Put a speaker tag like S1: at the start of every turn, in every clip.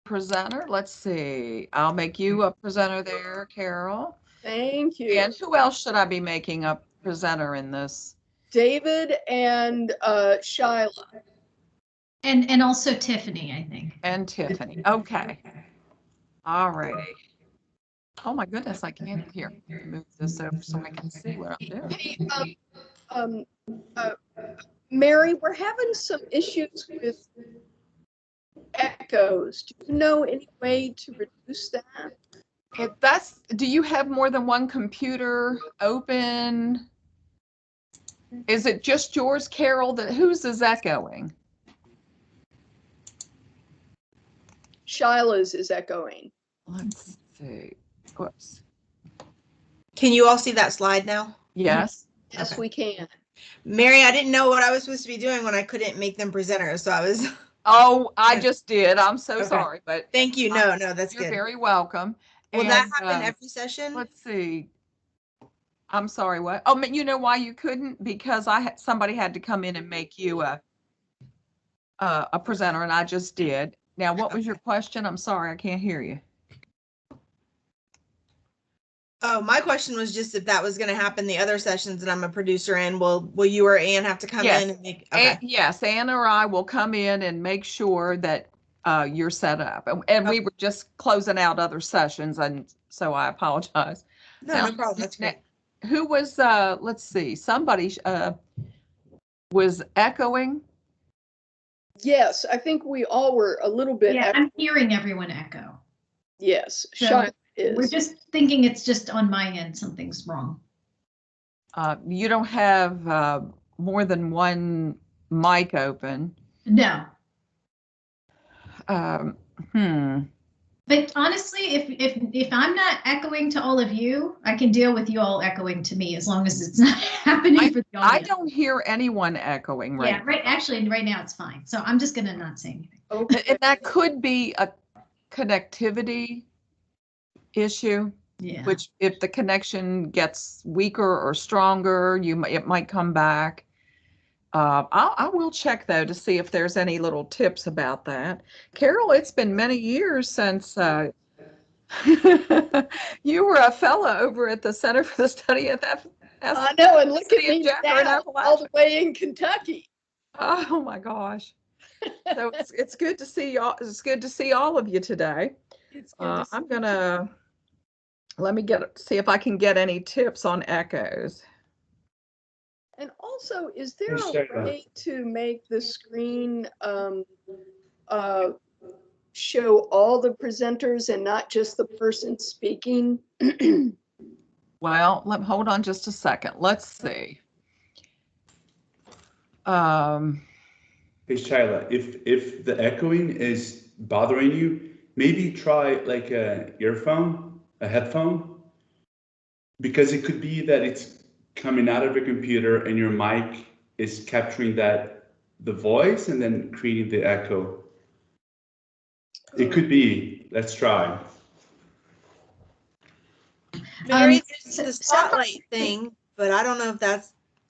S1: presenter. Let's see. I'll make you a presenter there, Carol.
S2: Thank you.
S1: And who else should I be making a presenter in this?
S2: David and Shyla.
S3: And also Tiffany, I think.
S1: And Tiffany. Okay. All righty. Oh my goodness, I can't hear. Move this over so I can see what I'm doing.
S2: Hey, Mary, we're having some issues with echoes. Do you know any way to reduce that?
S1: Do you have more than one computer open? Is it just yours, Carol? Whose is echoing?
S2: Shyla's is echoing.
S1: Let's see. Whoops.
S4: Can you all see that slide now?
S1: Yes.
S2: Yes,
S4: Okay.
S2: we can.
S4: Mary, I didn't know what I was supposed to be doing when I couldn't make them presenters, so I was.
S1: Oh, I just did. I'm so
S4: Okay.
S1: sorry, but
S4: Thank you. No, that's
S1: you're
S4: good.
S1: very welcome.
S4: Will
S1: And,
S4: that happen every session?
S1: Let's see. I'm sorry, what? Oh, you know why you couldn't? Because somebody had to come in and make you a presenter, and I just did. Now, what was your question? I'm sorry, I can't hear you.
S4: Oh, my question was just if that was going to happen the other sessions that I'm a producer in, will you or Ann have to come in and make? Okay.
S1: Yes, Ann or I will come in and make sure that you're set up. And we were just closing out other sessions, and so I apologize.
S4: No problem. That's great.
S1: Who was, let's see, somebody was echoing?
S2: Yes, I think we all were a little bit.
S3: Yeah, I'm hearing everyone echo.
S2: Yes,
S3: So
S2: Shyla is.
S3: we're just thinking it's just on my end, something's wrong.
S1: You don't have more than one mic open.
S3: No.
S1: But
S3: honestly, if I'm not echoing to all of you, I can deal with you all echoing to me as long as it's not happening for the audience.
S1: I don't hear anyone echoing right.
S3: Yeah, right. Actually, right now it's fine. So I'm just gonna not say anything.
S2: Okay.
S1: And that could be a connectivity issue.
S3: Yeah.
S1: Which, if the connection gets weaker or stronger, it might come back. I will check though to see if there's any little tips about that. Carol, it's been many years since you were a fellow over at the Center for the Study of
S2: I know, and look at me now, all the way in Kentucky.
S1: Oh my gosh! So it's good to see y'all. It's good to see all of you today. I'm gonna let me see if I can get any tips on echoes.
S2: And also, is there a way to make the screen show all the presenters and not just the person speaking?
S1: Well, hold on just a second. Let's see.
S5: Hey, Shyla, if the echoing is bothering you, maybe try like a earphone, a headphone, because it could be that it's coming out of your computer and your mic is capturing the voice and then creating the echo. It could be. Let's try.
S4: Mary, there's the spotlight thing, but I don't know if that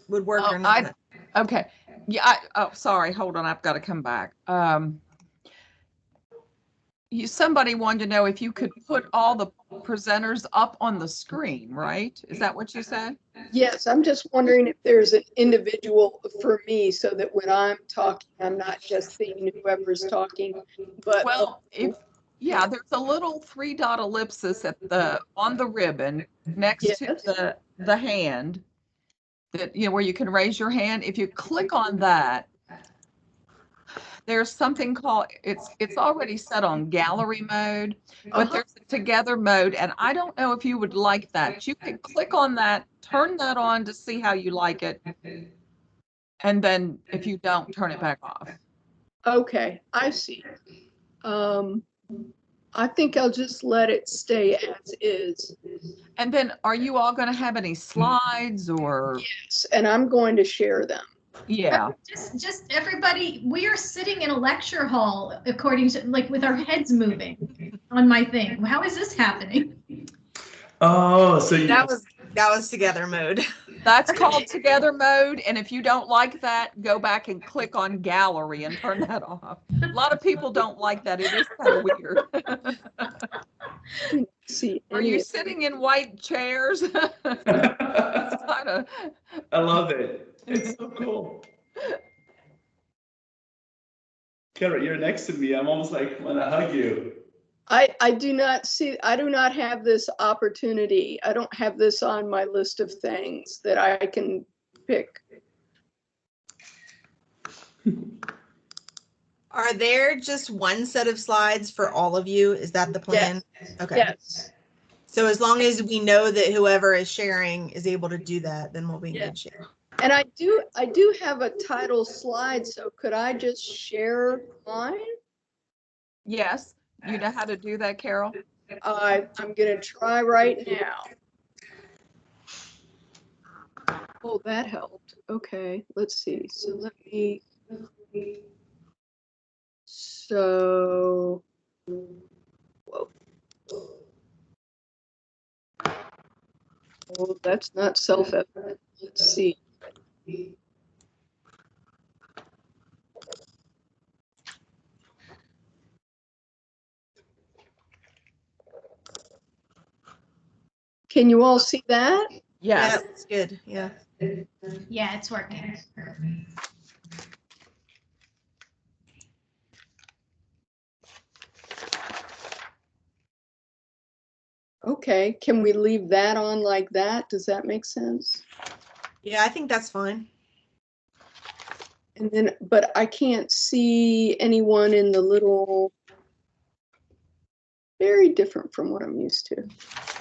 S4: would work or not.
S1: Okay. Yeah. Sorry. Hold on. I've got to come back. Somebody wanted to know if you could put all the presenters up on the screen, right? Is that what you said?
S2: Yes, I'm just wondering if there's an individual for me so that when I'm talking, I'm not just seeing whoever's talking, but
S1: there's a little 3-dot ellipsis on the ribbon next to the hand that where you can raise your hand. If you click on that, there's something called, it's already set on gallery mode, but there's a together mode, and I don't know if you would like that. You can click on that, turn that on to see how you like it, and then if you don't, turn it back off.
S2: Okay, I see. I think I'll just let it stay as is.
S1: And then, are you all going to have any slides or?
S2: Yes, and I'm going to share them.
S1: Yeah.
S3: Just everybody, we are sitting in a lecture hall according to with our heads moving on my thing. How is this happening?
S5: Oh, so
S4: that was together mode.
S1: That's called together mode. And if you don't like that, go back and click on gallery and turn that off. A lot of people don't like that. It is kind of weird.
S2: See,
S1: Are you sitting in white chairs? It's kind of.
S5: I love it. It's so cool. Kara, you're next to me. I'm almost like want to hug you.
S2: I do not have this opportunity. I don't have this on my list of things that I can pick.
S4: Are there just one set of slides for all of you? Is that the plan?
S2: Yes.
S4: Okay.
S2: Yes.
S4: So as long as we know that whoever is sharing is able to do that, then we'll be in good shape.
S2: And I do have a title slide, so could I just share mine?
S1: Yes. You know how to do that, Carol?
S2: I'm gonna try right now. Oh, that helped. Okay, let's see. So let me. So. Whoa. Oh, that's not self-evident. Let's see. Can you all see that?
S1: Yes.
S4: Yeah, that's good. Yeah.
S3: Yeah, it's working.
S2: Okay, can we leave that on like that? Does that make sense?
S4: Yeah, I think that's fine.
S2: And then, but I can't see anyone in the little, very different from what I'm used to.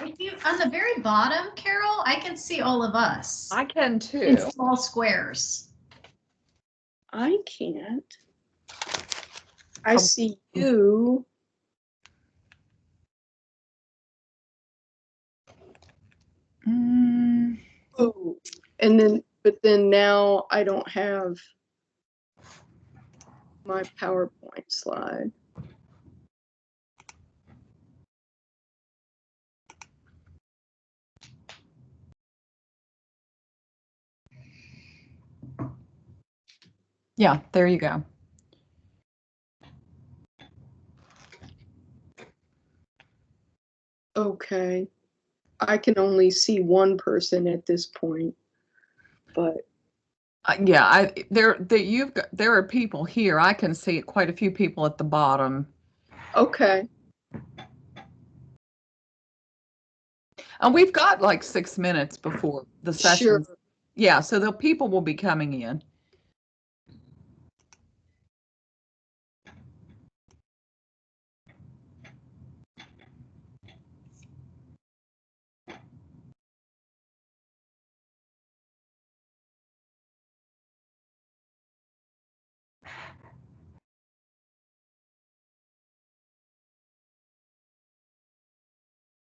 S3: If you, on the very bottom, Carol, I can see all of us
S1: I can
S3: in
S1: too.
S3: small squares.
S2: I can't. I see you.
S1: Mm,
S2: Oh, and then, but then now I don't have my PowerPoint slide.
S1: yeah, there you go.
S2: Okay. I can only see one person at this point, but
S1: Yeah, there are people here. I can see quite a few people at the bottom.
S2: okay.
S1: And we've got like 6 minutes before the
S2: Sure.
S1: session. Yeah, so the people will be coming in.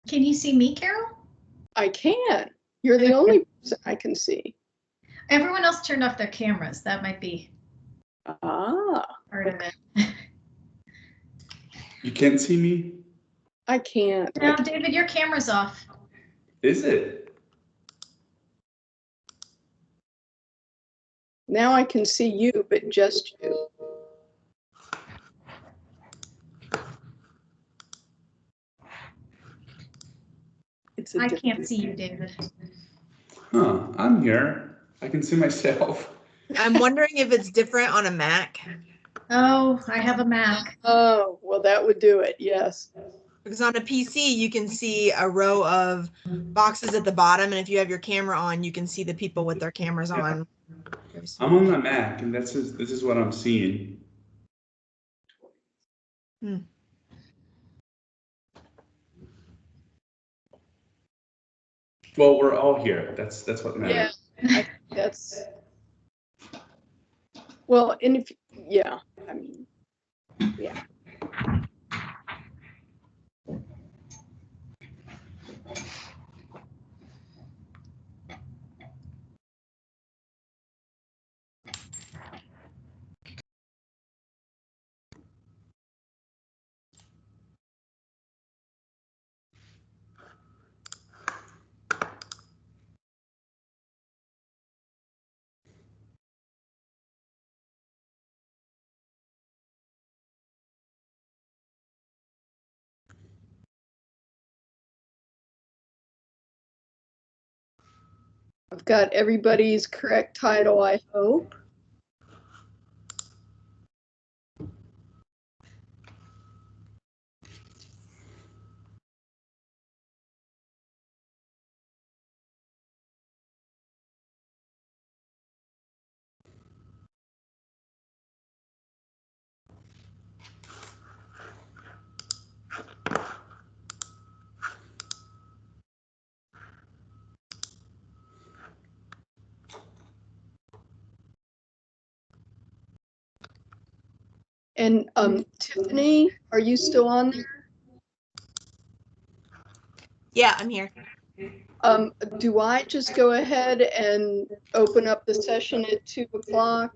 S3: Can you see me, Carol?
S2: I can. You're the only person I can see.
S3: Everyone else turned off their cameras. That might be
S2: Ah,
S3: part of it.
S5: You can't see me?
S2: I can't.
S3: No, David, your camera's off.
S5: Is it?
S2: Now I can see you, but just you. It's a
S3: I
S2: different-
S3: can't see you, David.
S5: Huh, I'm here. I can see myself.
S4: I'm wondering if it's different on a Mac.
S3: Oh, I have a Mac.
S2: Oh, well, that would do it. Yes.
S4: Because on a PC, you can see a row of boxes at the bottom. And if you have your camera on, you can see the people with their cameras on.
S5: I'm on my Mac, and this is what I'm seeing.
S4: Hmm.
S5: Well, we're all here. That's what matters.
S2: Yeah, that's, well, and if, yeah, I mean, yeah. I've got everybody's correct title, I hope. And Tiffany, are you still on there?
S4: Yeah, I'm here.
S2: Do I just go ahead and open up the session at 2 o'clock?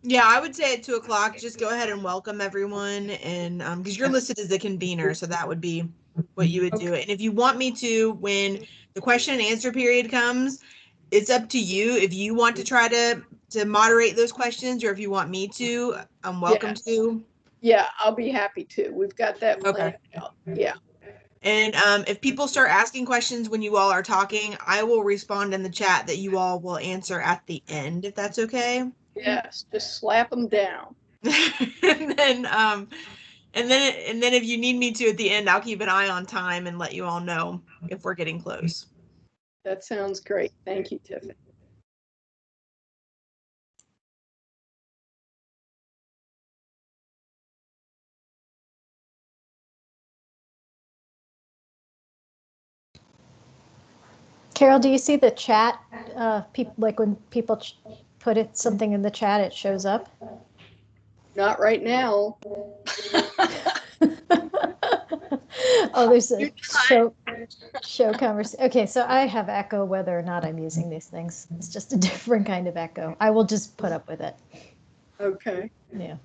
S4: Yeah, I would say at 2 o'clock, just go ahead and welcome everyone. And because you're listed as the convener, so that would be what you would do. And if you want me to, when the question and answer period comes, it's up to you. If you want to try to moderate those questions, or if you want me to, I'm welcome to.
S2: Yeah, I'll be happy to. We've got that planned out. Yeah.
S4: And if people start asking questions when you all are talking, I will respond in the chat that you all will answer at the end, if that's okay.
S2: Yes, just slap them down.
S4: and then if you need me to at the end, I'll keep an eye on time and let you all know if we're getting close.
S2: That sounds great. Thank you, Tiffany.
S6: Carol, do you see the chat? Like when people put something in the chat, it shows up?
S2: Not right now.
S6: Oh, there's a show conversation. Okay, so I have echo whether or not I'm using these things. It's just a different kind of echo. I will just put up with it.
S2: Okay.
S6: Yeah.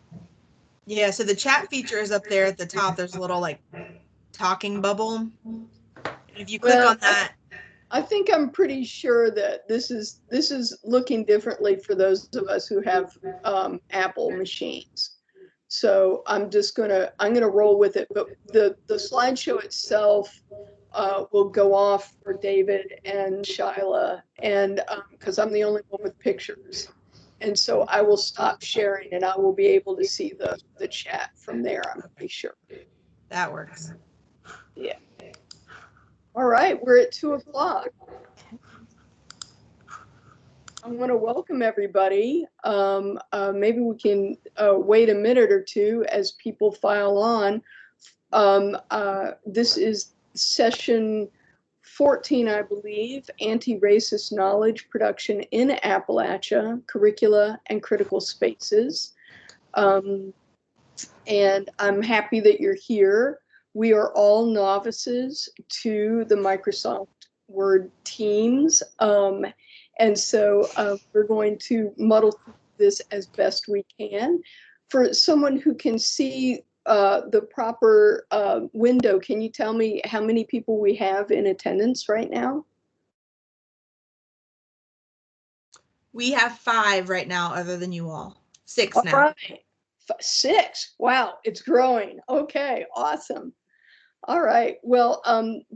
S4: Yeah, so the chat feature is up there at the top. There's a little like talking bubble. If you click on that.
S2: I think I'm pretty sure that this is looking differently for those of us who have Apple machines. So I'm gonna roll with it. But the slideshow itself will go off for David and Shyla, and because I'm the only one with pictures. And so I will stop sharing and I will be able to see the chat from there, I'm pretty sure.
S4: That works.
S2: Yeah. All right, we're at 2 o'clock. I want to welcome everybody. Maybe we can wait a minute or two as people file on. This is session 14, I believe, Anti-Racist Knowledge Production in Appalachia, Curricula and Critical Spaces. And I'm happy that you're here. We are all novices to the Microsoft Word Teams. And so we're going to muddle through this as best we can. For someone who can see the proper window, can you tell me how many people we have in attendance right now?
S4: We have 5 right now, other than you all. 6 now.
S2: All right. 6. Wow, it's growing. Okay, awesome. All right. Well,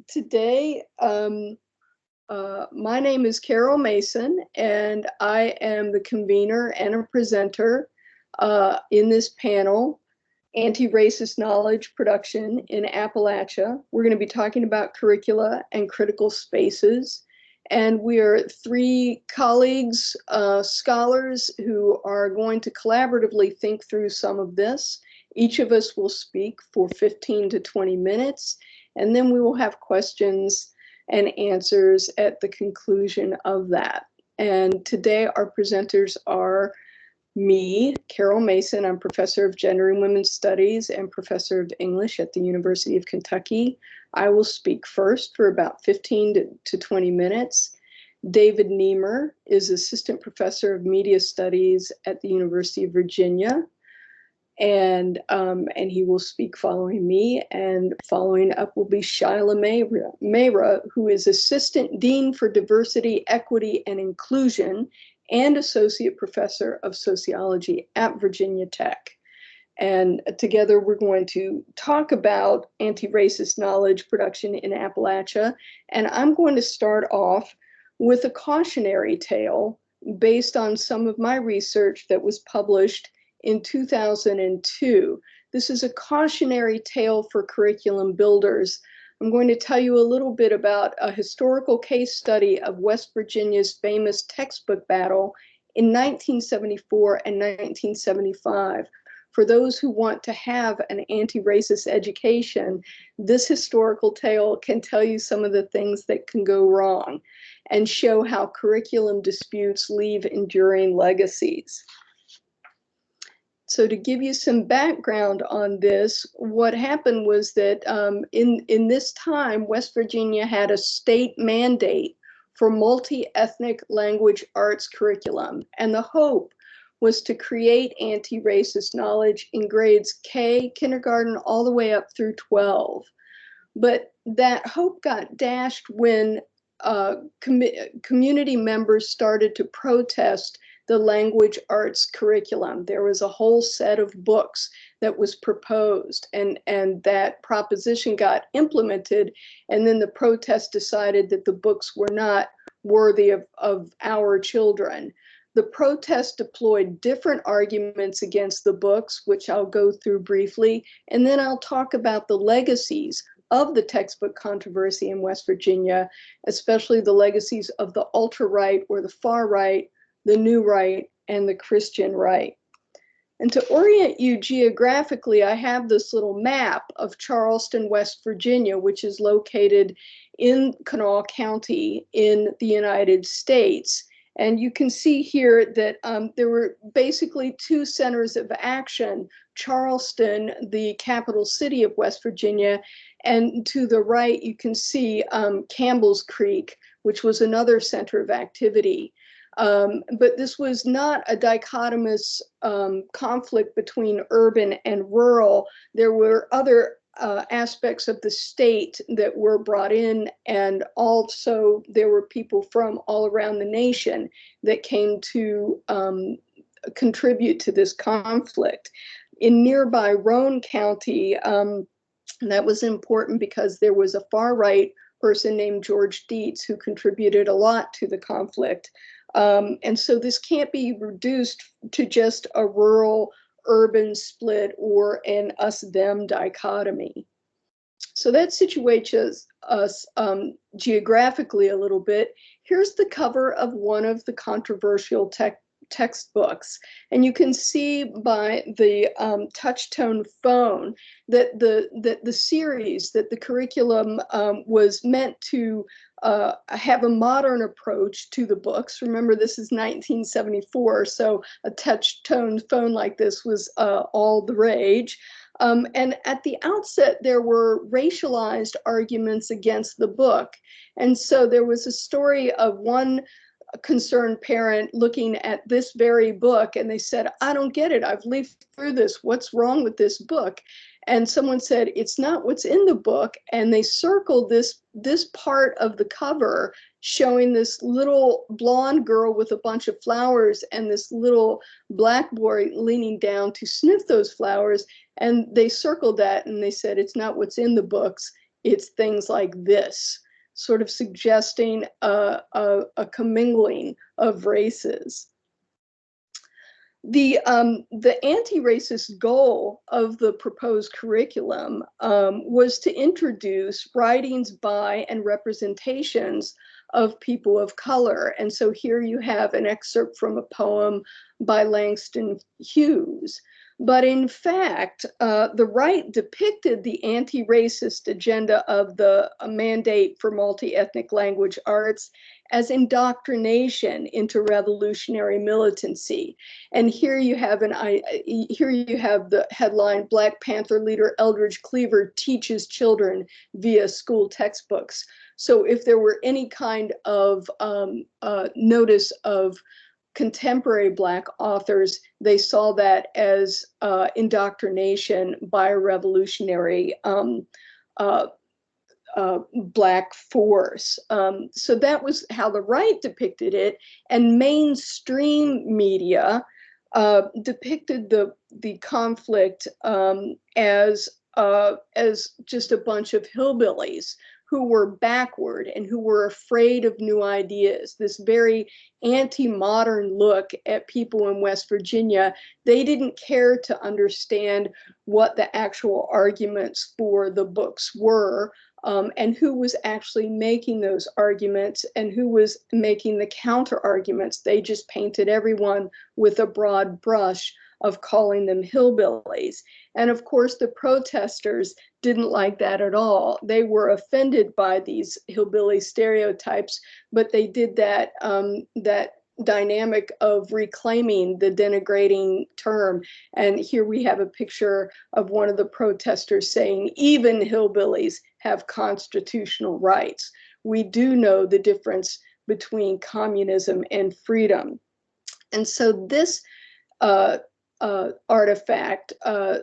S2: today, my name is Carol Mason, and I am the convener and a presenter in this panel, Anti-Racist Knowledge Production in Appalachia. We're going to be talking about curricula and critical spaces. And we are 3 colleagues, scholars, who are going to collaboratively think through some of this. Each of us will speak for 15 to 20 minutes, and then we will have questions and answers at the conclusion of that. And today our presenters are me, Carol Mason. I'm professor of gender and women's studies and professor of English at the University of Kentucky. I will speak first for about 15 to 20 minutes. David Niemer is assistant professor of media studies at the University of Virginia. And he will speak following me, and following up will be Shyla Mayra, who is Assistant Dean for Diversity, Equity, and Inclusion and Associate Professor of Sociology at Virginia Tech. And together we're going to talk about anti-racist knowledge production in Appalachia. And I'm going to start off with a cautionary tale based on some of my research that was published in 2002. This is a cautionary tale for curriculum builders. I'm going to tell you a little bit about a historical case study of West Virginia's famous textbook battle in 1974 and 1975. For those who want to have an anti-racist education, this historical tale can tell you some of the things that can go wrong and show how curriculum disputes leave enduring legacies. So to give you some background on this, what happened was that in this time, West Virginia had a state mandate for multi-ethnic language arts curriculum. And the hope was to create anti-racist knowledge in grades K, kindergarten, all the way up through 12. But that hope got dashed when community members started to protest the language arts curriculum. There was a whole set of books that was proposed, and that proposition got implemented, and then the protest decided that the books were not worthy of our children. The protest deployed different arguments against the books, which I'll go through briefly, and then I'll talk about the legacies of the textbook controversy in West Virginia, especially the legacies of the ultra-right or the far right, the new right, and the Christian right. And to orient you geographically, I have this little map of Charleston, West Virginia, which is located in Kanawha County in the United States. And you can see here that there were basically two centers of action: Charleston, the capital city of West Virginia, and to the right, you can see Campbell's Creek, which was another center of activity. But this was not a dichotomous conflict between urban and rural. There were other aspects of the state that were brought in, and also there were people from all around the nation that came to contribute to this conflict. In nearby Roane County, that was important because there was a far-right person named George Dietz who contributed a lot to the conflict. And so this can't be reduced to just a rural-urban split or an us-them dichotomy. So that situates us geographically a little bit. Here's the cover of one of the controversial textbooks. And you can see by the touch-tone phone that the series, that the curriculum was meant to have a modern approach to the books. Remember, this is 1974, so a touch-tone phone like this was all the rage. And at the outset, there were racialized arguments against the book. And so there was a story of one concerned parent looking at this very book, and they said, "I don't get it. I've leafed through this. What's wrong with this book?" And someone said, "It's not what's in the book." And they circled this part of the cover showing this little blonde girl with a bunch of flowers and this little black boy leaning down to sniff those flowers. And they circled that and they said, "It's not what's in the books. It's things like this," sort of suggesting a commingling of races. The anti-racist goal of the proposed curriculum was to introduce writings by and representations of people of color. And so here you have an excerpt from a poem by Langston Hughes. But in fact, the right depicted the anti-racist agenda of the mandate for multi-ethnic language arts as indoctrination into revolutionary militancy. And here you have the headline: Black Panther leader Eldridge Cleaver teaches children via school textbooks. So if there were any kind of notice of contemporary Black authors, they saw that as indoctrination by a revolutionary Black force. So that was how the right depicted it, and mainstream media depicted the conflict as just a bunch of hillbillies who were backward and who were afraid of new ideas, this very anti-modern look at people in West Virginia. They didn't care to understand what the actual arguments for the books were, and who was actually making those arguments and who was making the counter arguments. They just painted everyone with a broad brush of calling them hillbillies. And of course, the protesters didn't like that at all. They were offended by these hillbilly stereotypes, but they did that, that dynamic of reclaiming the denigrating term. And here we have a picture of one of the protesters saying, even hillbillies have constitutional rights. We do know the difference between communism and freedom. And so this artifact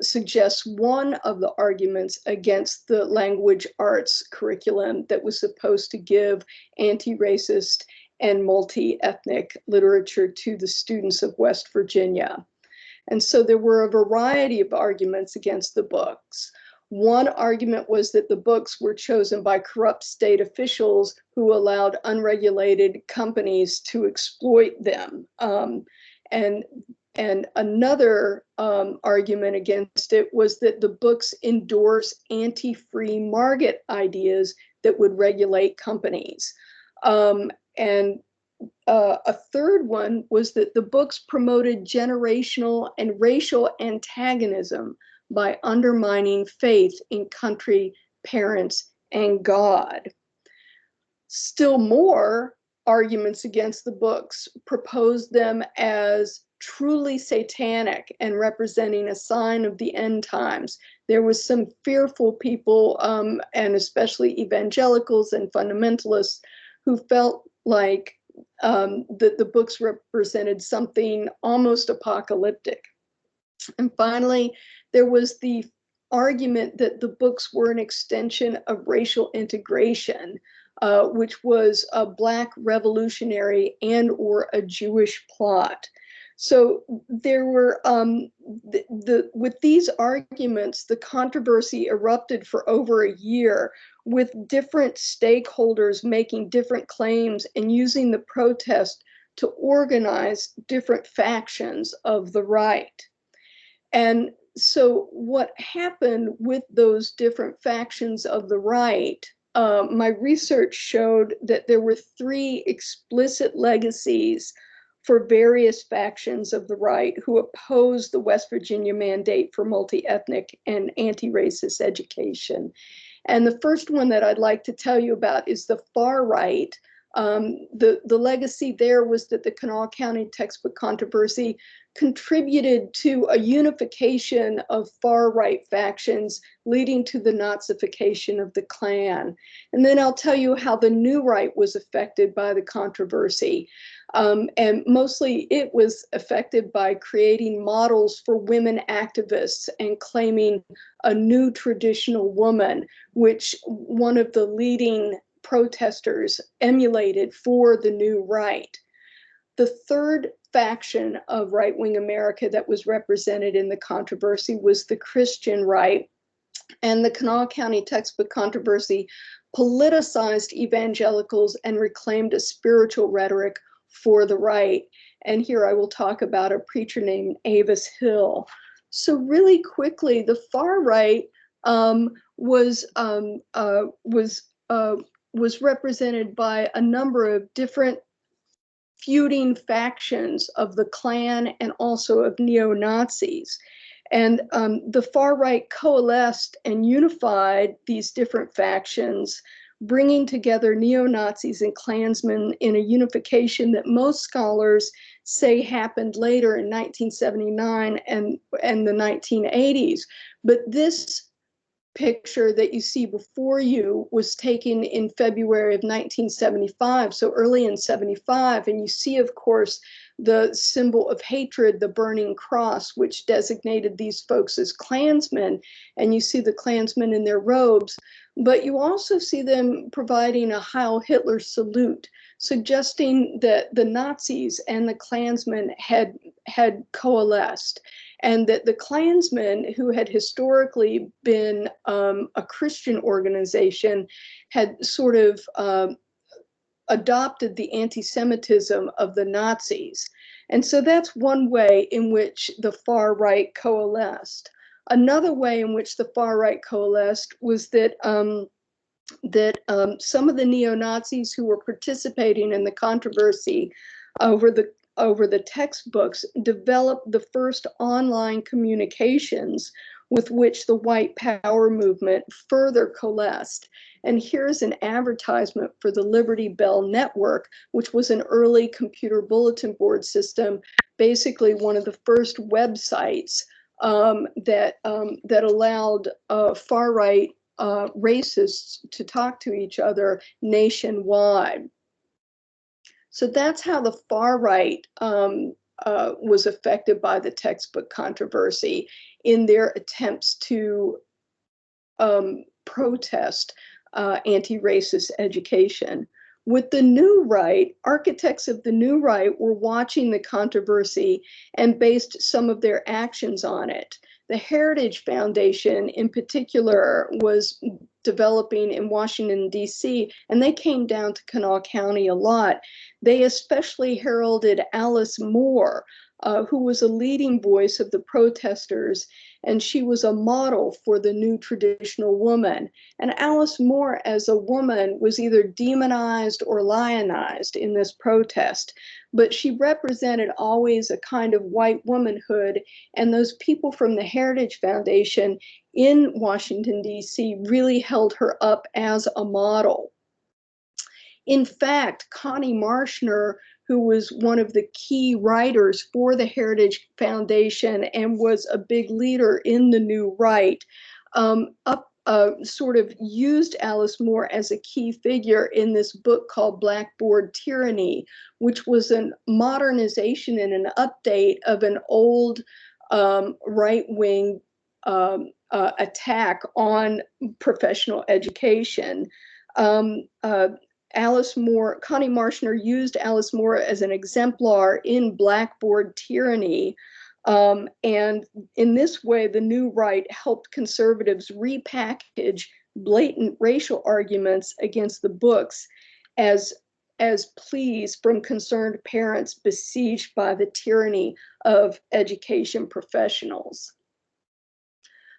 S2: suggests one of the arguments against the language arts curriculum that was supposed to give anti-racist and multi-ethnic literature to the students of West Virginia. And so there were a variety of arguments against the books. One argument was that the books were chosen by corrupt state officials who allowed unregulated companies to exploit them. And another argument against it was that the books endorse anti-free market ideas that would regulate companies. And a third one was that the books promoted generational and racial antagonism by undermining faith in country, parents, and God. Still more arguments against the books proposed them as truly satanic and representing a sign of the end times. There was some fearful people, and especially evangelicals and fundamentalists, who felt like that the books represented something almost apocalyptic. And finally, there was the argument that the books were an extension of racial integration, which was a Black revolutionary and or a Jewish plot. So there were, with these arguments, the controversy erupted for over a year, with different stakeholders making different claims and using the protest to organize different factions of the right. And so what happened with those different factions of the right, my research showed that there were 3 explicit legacies for various factions of the right who opposed the West Virginia mandate for multi-ethnic and anti-racist education. And the first one that I'd like to tell you about is the far right. The legacy there was that the Kanawha County textbook controversy contributed to a unification of far right factions, leading to the Nazification of the Klan. And then I'll tell you how the new right was affected by the controversy. And mostly it was affected by creating models for women activists and claiming a new traditional woman, which one of the leading protesters emulated for the new right. The third faction of right-wing America that was represented in the controversy was the Christian right. And the Kanawha County textbook controversy politicized evangelicals and reclaimed a spiritual rhetoric for the right. And here I will talk about a preacher named Avis Hill. So really quickly, the far right was represented by a number of different feuding factions of the Klan and also of neo-Nazis. And the far right coalesced and unified these different factions, bringing together neo-Nazis and Klansmen in a unification that most scholars say happened later in 1979 and the 1980s. But this picture that you see before you was taken in February of 1975, so early in 75, and you see, of course, the symbol of hatred, the burning cross, which designated these folks as Klansmen, and you see the Klansmen in their robes. But you also see them providing a Heil Hitler salute, suggesting that the Nazis and the Klansmen had coalesced, and that the Klansmen, who had historically been a Christian organization, had sort of adopted the anti-Semitism of the Nazis. And so that's one way in which the far right coalesced. Another way in which the far right coalesced was that some of the neo-Nazis who were participating in the controversy over the textbooks developed the first online communications with which the white power movement further coalesced. And here's an advertisement for the Liberty Bell Network, which was an early computer bulletin board system, basically one of the first websites that allowed far-right racists to talk to each other nationwide. So that's how the far right was affected by the textbook controversy in their attempts to protest anti-racist education. With the new right, architects of the new right were watching the controversy and based some of their actions on it. The Heritage Foundation, in particular, was developing in Washington, D.C., and they came down to Kanawha County a lot. They especially heralded Alice Moore, who was a leading voice of the protesters, and she was a model for the new traditional woman. And Alice Moore, as a woman, was either demonized or lionized in this protest, but she represented always a kind of white womanhood, and those people from the Heritage Foundation in Washington, D.C. really held her up as a model. In fact, Connie Marshner, who was one of the key writers for the Heritage Foundation and was a big leader in the new right, sort of used Alice Moore as a key figure in this book called Blackboard Tyranny, which was a modernization and an update of an old right-wing attack on professional education. Alice Moore, Connie Marshner used Alice Moore as an exemplar in Blackboard Tyranny. And in this way, the new right helped conservatives repackage blatant racial arguments against the books as pleas from concerned parents besieged by the tyranny of education professionals.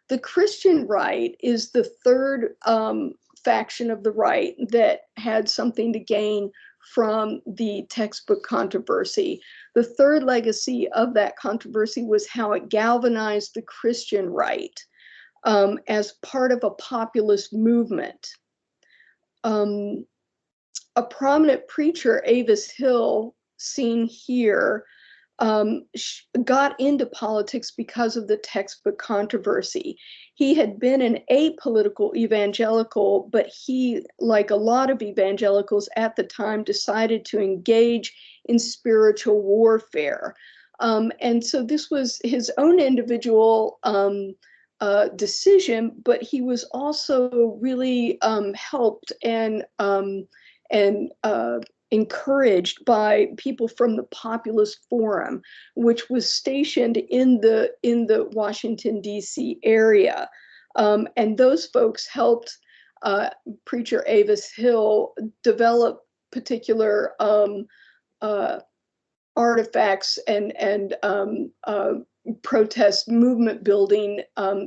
S2: The Christian right is the third faction of the right that had something to gain from the textbook controversy. The third legacy of that controversy was how it galvanized the Christian right as part of a populist movement. A prominent preacher, Avis Hill, seen here, got into politics because of the textbook controversy. He had been an apolitical evangelical, but he, like a lot of evangelicals at the time, decided to engage in spiritual warfare. And so this was his own individual decision, but he was also really helped and encouraged by people from the Populist Forum, which was stationed in the Washington, D.C. area. And those folks helped preacher Avis Hill develop particular artifacts and protest movement building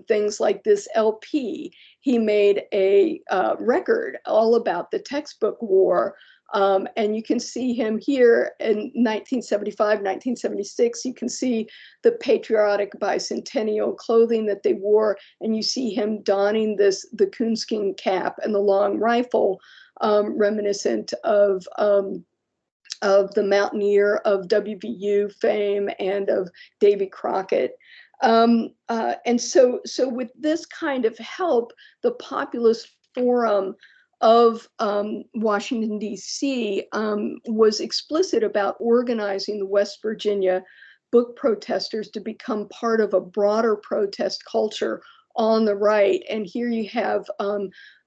S2: things like this LP. He made a record all about the textbook war. And you can see him here in 1975, 1976. You can see the patriotic bicentennial clothing that they wore, and you see him donning the coonskin cap and the long rifle, reminiscent of the mountaineer of WVU fame and of Davy Crockett. And so with this kind of help, the Populist Forum of Washington, D.C. Was explicit about organizing the West Virginia book protesters to become part of a broader protest culture on the right. And here you have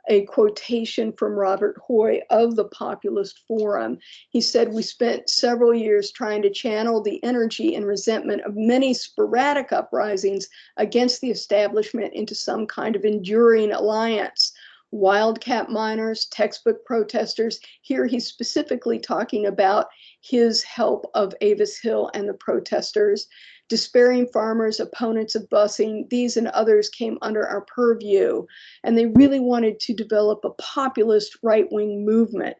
S2: a quotation from Robert Hoy of the Populist Forum. He said, "We spent several years trying to channel the energy and resentment of many sporadic uprisings against the establishment into some kind of enduring alliance. Wildcat miners, textbook protesters." Here he's specifically talking about his help of Avis Hill and the protesters. "Despairing farmers, opponents of busing, these and others came under our purview, and they really wanted to develop a populist right-wing movement."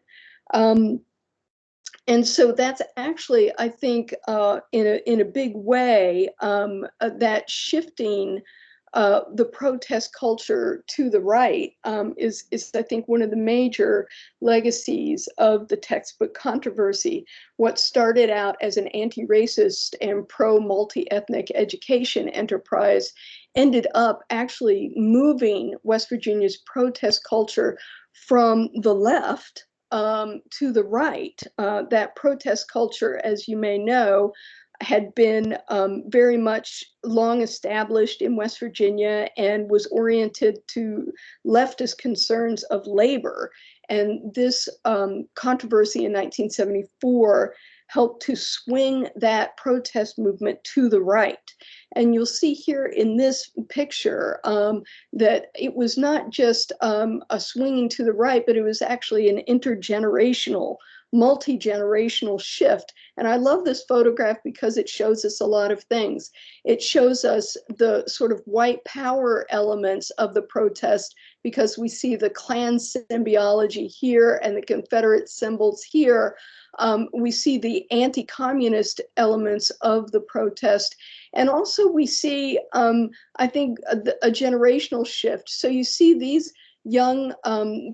S2: And so that's actually, I think, in a big way, that shifting the protest culture to the right is, I think, one of the major legacies of the textbook controversy. What started out as an anti-racist and pro-multi-ethnic education enterprise ended up actually moving West Virginia's protest culture from the left to the right. That protest culture, as you may know, had been very much long established in West Virginia and was oriented to leftist concerns of labor. And this controversy in 1974 helped to swing that protest movement to the right. And you'll see here in this picture that it was not just a swinging to the right, but it was actually an intergenerational, multi-generational shift. And I love this photograph because it shows us a lot of things. It shows us the sort of white power elements of the protest, because we see the Klan symbology here and the Confederate symbols here. We see the anti-communist elements of the protest. And also we see, I think, a generational shift. So you see these young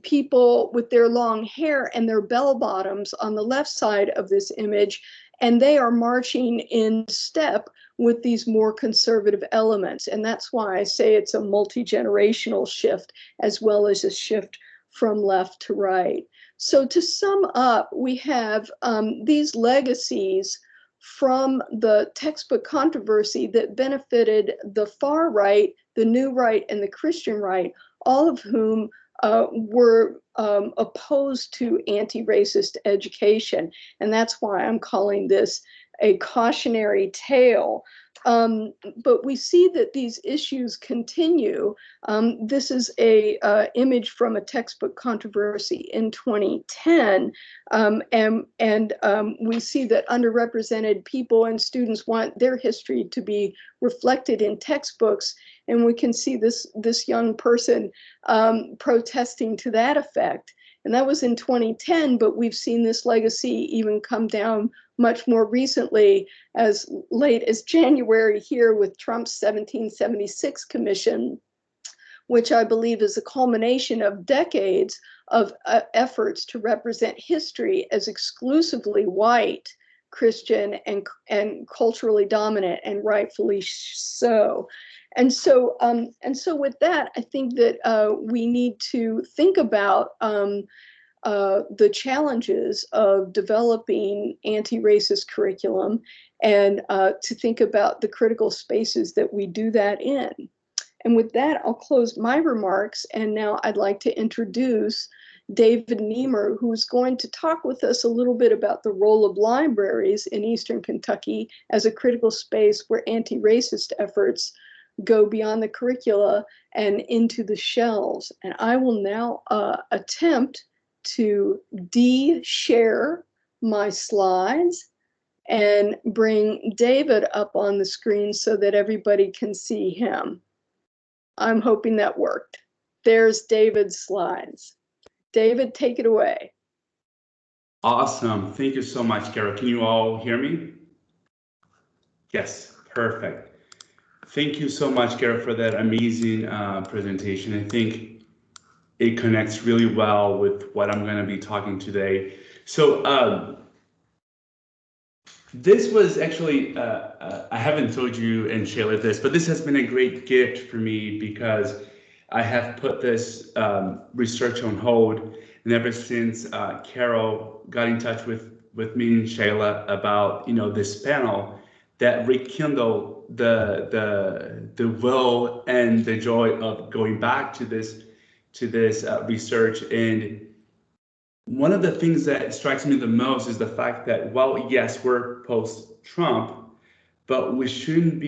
S2: people with their long hair and their bell bottoms on the left side of this image, and they are marching in step with these more conservative elements. And that's why I say it's a multi-generational shift, as well as a shift from left to right. So to sum up, we have these legacies from the textbook controversy that benefited the far right, the new right, and the Christian right, all of whom were opposed to anti-racist education. And that's why I'm calling this a cautionary tale. But we see that these issues continue. This is a image from a textbook controversy in 2010, and we see that underrepresented people and students want their history to be reflected in textbooks, and we can see this young person protesting to that effect. And that was in 2010, but we've seen this legacy even come down much more recently, as late as January here with Trump's 1776 commission, which I believe is a culmination of decades of efforts to represent history as exclusively white, Christian, and culturally dominant, and rightfully so. And so with that, I think that we need to think about the challenges of developing anti-racist curriculum, and to think about the critical spaces that we do that in. And with that, I'll close my remarks. And now I'd like to introduce David Niemer, who's going to talk with us a little bit about the role of libraries in Eastern Kentucky as a critical space where anti-racist efforts go beyond the curricula and into the shelves. And I will now attempt to de-share my slides and bring David up on the screen so that everybody can see him. I'm hoping that worked. There's David's slides. David, take it away.
S5: Awesome. Thank you so much, Carol. Can you all hear me? Yes, perfect. Thank you so much, Carol, for that amazing presentation. I think it connects really well with what I'm going to be talking today. So this was actually, I haven't told you and Shayla this, but this has been a great gift for me because I have put this research on hold. And ever since Carol got in touch with me and Shayla about, this panel, that rekindled the will and the joy of going back to this to this research. And one of the things that strikes me the most is the fact that, well, yes, we're post-Trump, but we shouldn't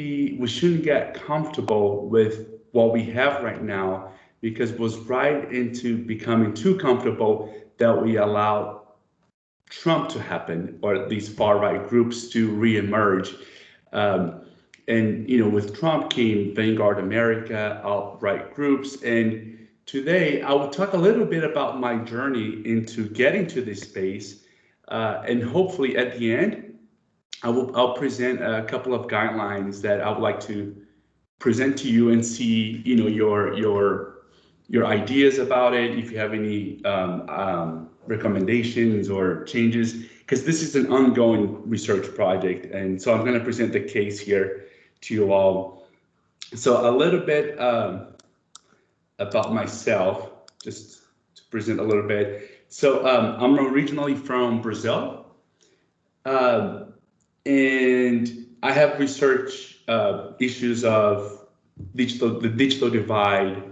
S5: get comfortable with what we have right now, because it was right into becoming too comfortable that we allowed Trump to happen, or these far-right groups to reemerge. And with Trump came Vanguard America, alt-right groups. And today I will talk a little bit about my journey into getting to this space, and hopefully at the end I'll present a couple of guidelines that I would like to present to you and see your ideas about it, if you have any recommendations or changes, because this is an ongoing research project. And so I'm going to present the case here to you all. So a little bit about myself, just to present a little bit. So I'm originally from Brazil, and I have researched issues of the digital divide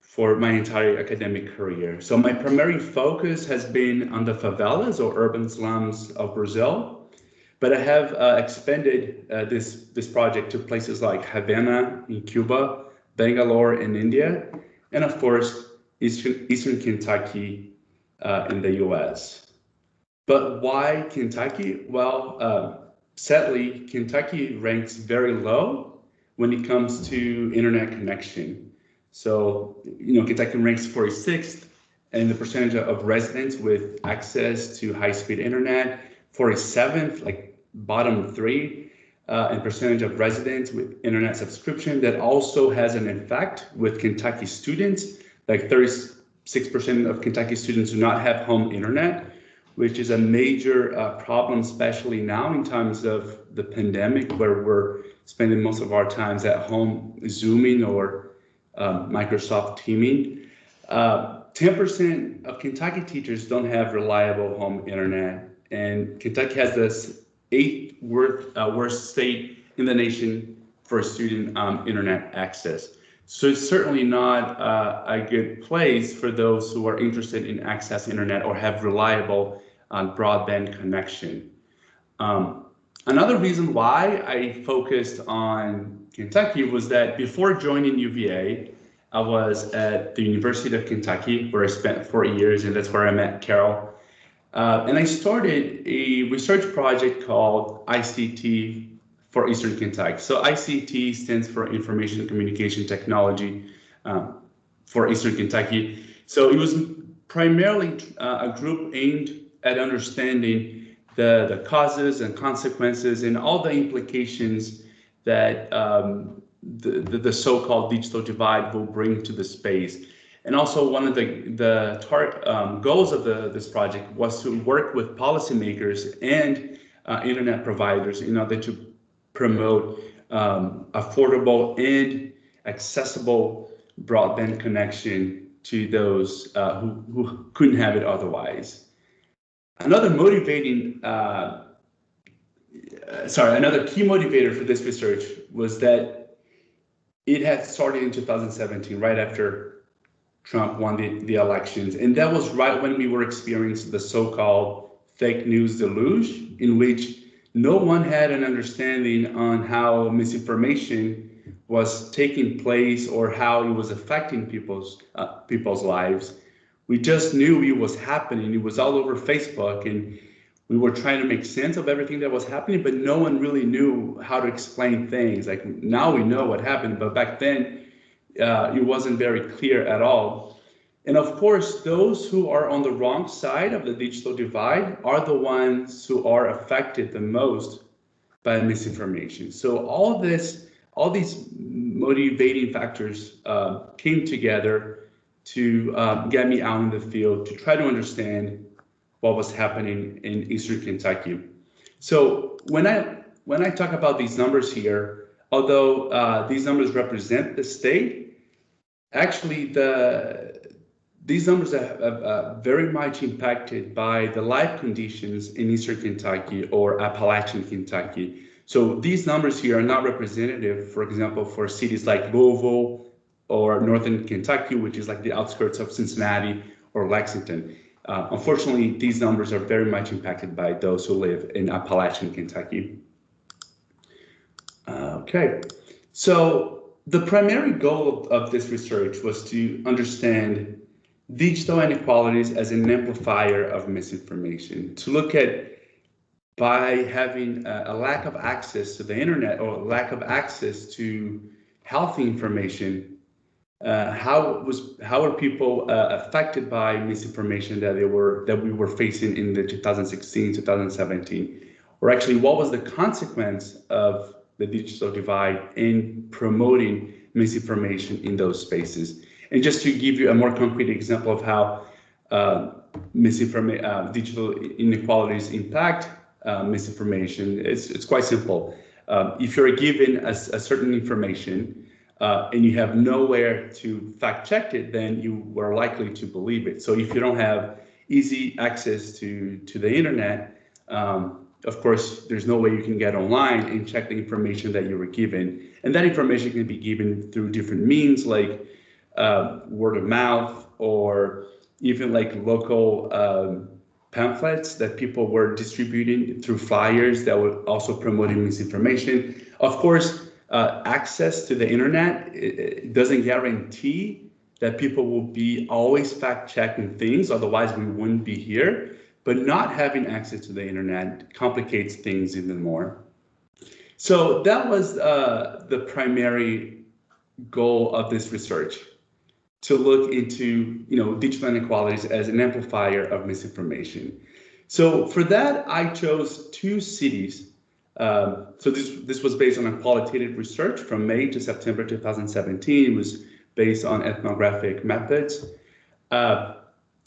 S5: for my entire academic career. So my primary focus has been on the favelas or urban slums of Brazil, but I have expanded this project to places like Havana in Cuba, Bangalore in India, and of course, Eastern Kentucky in the US. But why Kentucky? Well, sadly, Kentucky ranks very low when it comes to internet connection. So, Kentucky ranks 46th in the percentage of residents with access to high-speed internet, 47th, like bottom 3, in percentage of residents with internet subscription. That also has an effect with Kentucky students, like 36% of Kentucky students do not have home internet, which is a major problem, especially now in times of the pandemic, where we're spending most of our times at home Zooming or Microsoft Teaming. 10% of Kentucky teachers don't have reliable home internet, and Kentucky has this 8th worst state in the nation for student internet access. So it's certainly not a good place for those who are interested in access internet or have reliable broadband connection. Another reason why I focused on Kentucky was that before joining UVA, I was at the University of Kentucky, where I spent 4 years, and that's where I met Carol. And I started a research project called ICT for Eastern Kentucky. So ICT stands for Information and Communication Technology for Eastern Kentucky. So it was primarily a group aimed at understanding the causes and consequences and all the implications that the so-called digital divide will bring to the space. And also one of the goals of this project was to work with policymakers and internet providers in order to promote affordable and accessible broadband connection to those who couldn't have it otherwise. Another key motivator for this research was that it had started in 2017, right after Trump won the elections. And that was right when we were experiencing the so-called fake news deluge, in which no one had an understanding on how misinformation was taking place or how it was affecting people's lives. We just knew it was happening. It was all over Facebook, and we were trying to make sense of everything that was happening, but no one really knew how to explain things. Like now we know what happened, but back then it wasn't very clear at all. And of course, those who are on the wrong side of the digital divide are the ones who are affected the most by misinformation. So all these motivating factors came together to get me out in the field to try to understand what was happening in Eastern Kentucky. So when I talk about these numbers here, although these numbers represent the state, actually these numbers are very much impacted by the life conditions in Eastern Kentucky or Appalachian Kentucky. So these numbers here are not representative, for example, for cities like Louisville, or northern Kentucky, which is like the outskirts of Cincinnati or Lexington. Unfortunately, these numbers are very much impacted by those who live in Appalachian Kentucky. Okay, so the primary goal of this research was to understand digital inequalities as an amplifier of misinformation, to look at, by having a lack of access to the internet or lack of access to healthy information, how are people affected by misinformation that we were facing in the 2016-2017, or actually what was the consequence of the digital divide in promoting misinformation in those spaces. And just to give you a more concrete example of how digital inequalities impact misinformation, it's quite simple. If you're given a certain information and you have nowhere to fact check it, then you are likely to believe it. So if you don't have easy access to the internet, of course, there's no way you can get online and check the information that you were given. And that information can be given through different means like word of mouth, or even like local pamphlets that people were distributing through flyers that were also promoting misinformation. Of course, access to the internet, it doesn't guarantee that people will be always fact checking things, otherwise we wouldn't be here. But not having access to the internet complicates things even more. So that was the primary goal of this research, to look into digital inequalities as an amplifier of misinformation. So for that, I chose 2 cities. So this was based on a qualitative research from May to September 2017. It was based on ethnographic methods.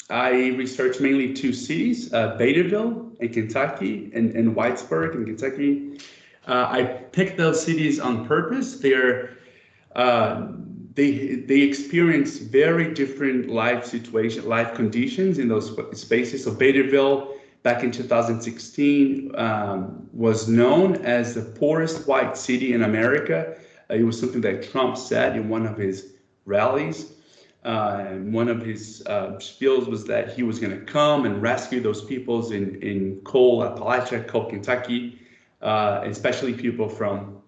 S5: I researched mainly 2 cities, Badierville in Kentucky and Whitesburg in Kentucky. I picked those cities on purpose. They experience very different life conditions in those spaces. So Badierville, back in 2016, was known as the poorest white city in America. It was something that Trump said in one of his rallies. And one of his spiels was that he was going to come and rescue those peoples in coal Appalachia, coal Kentucky, especially people from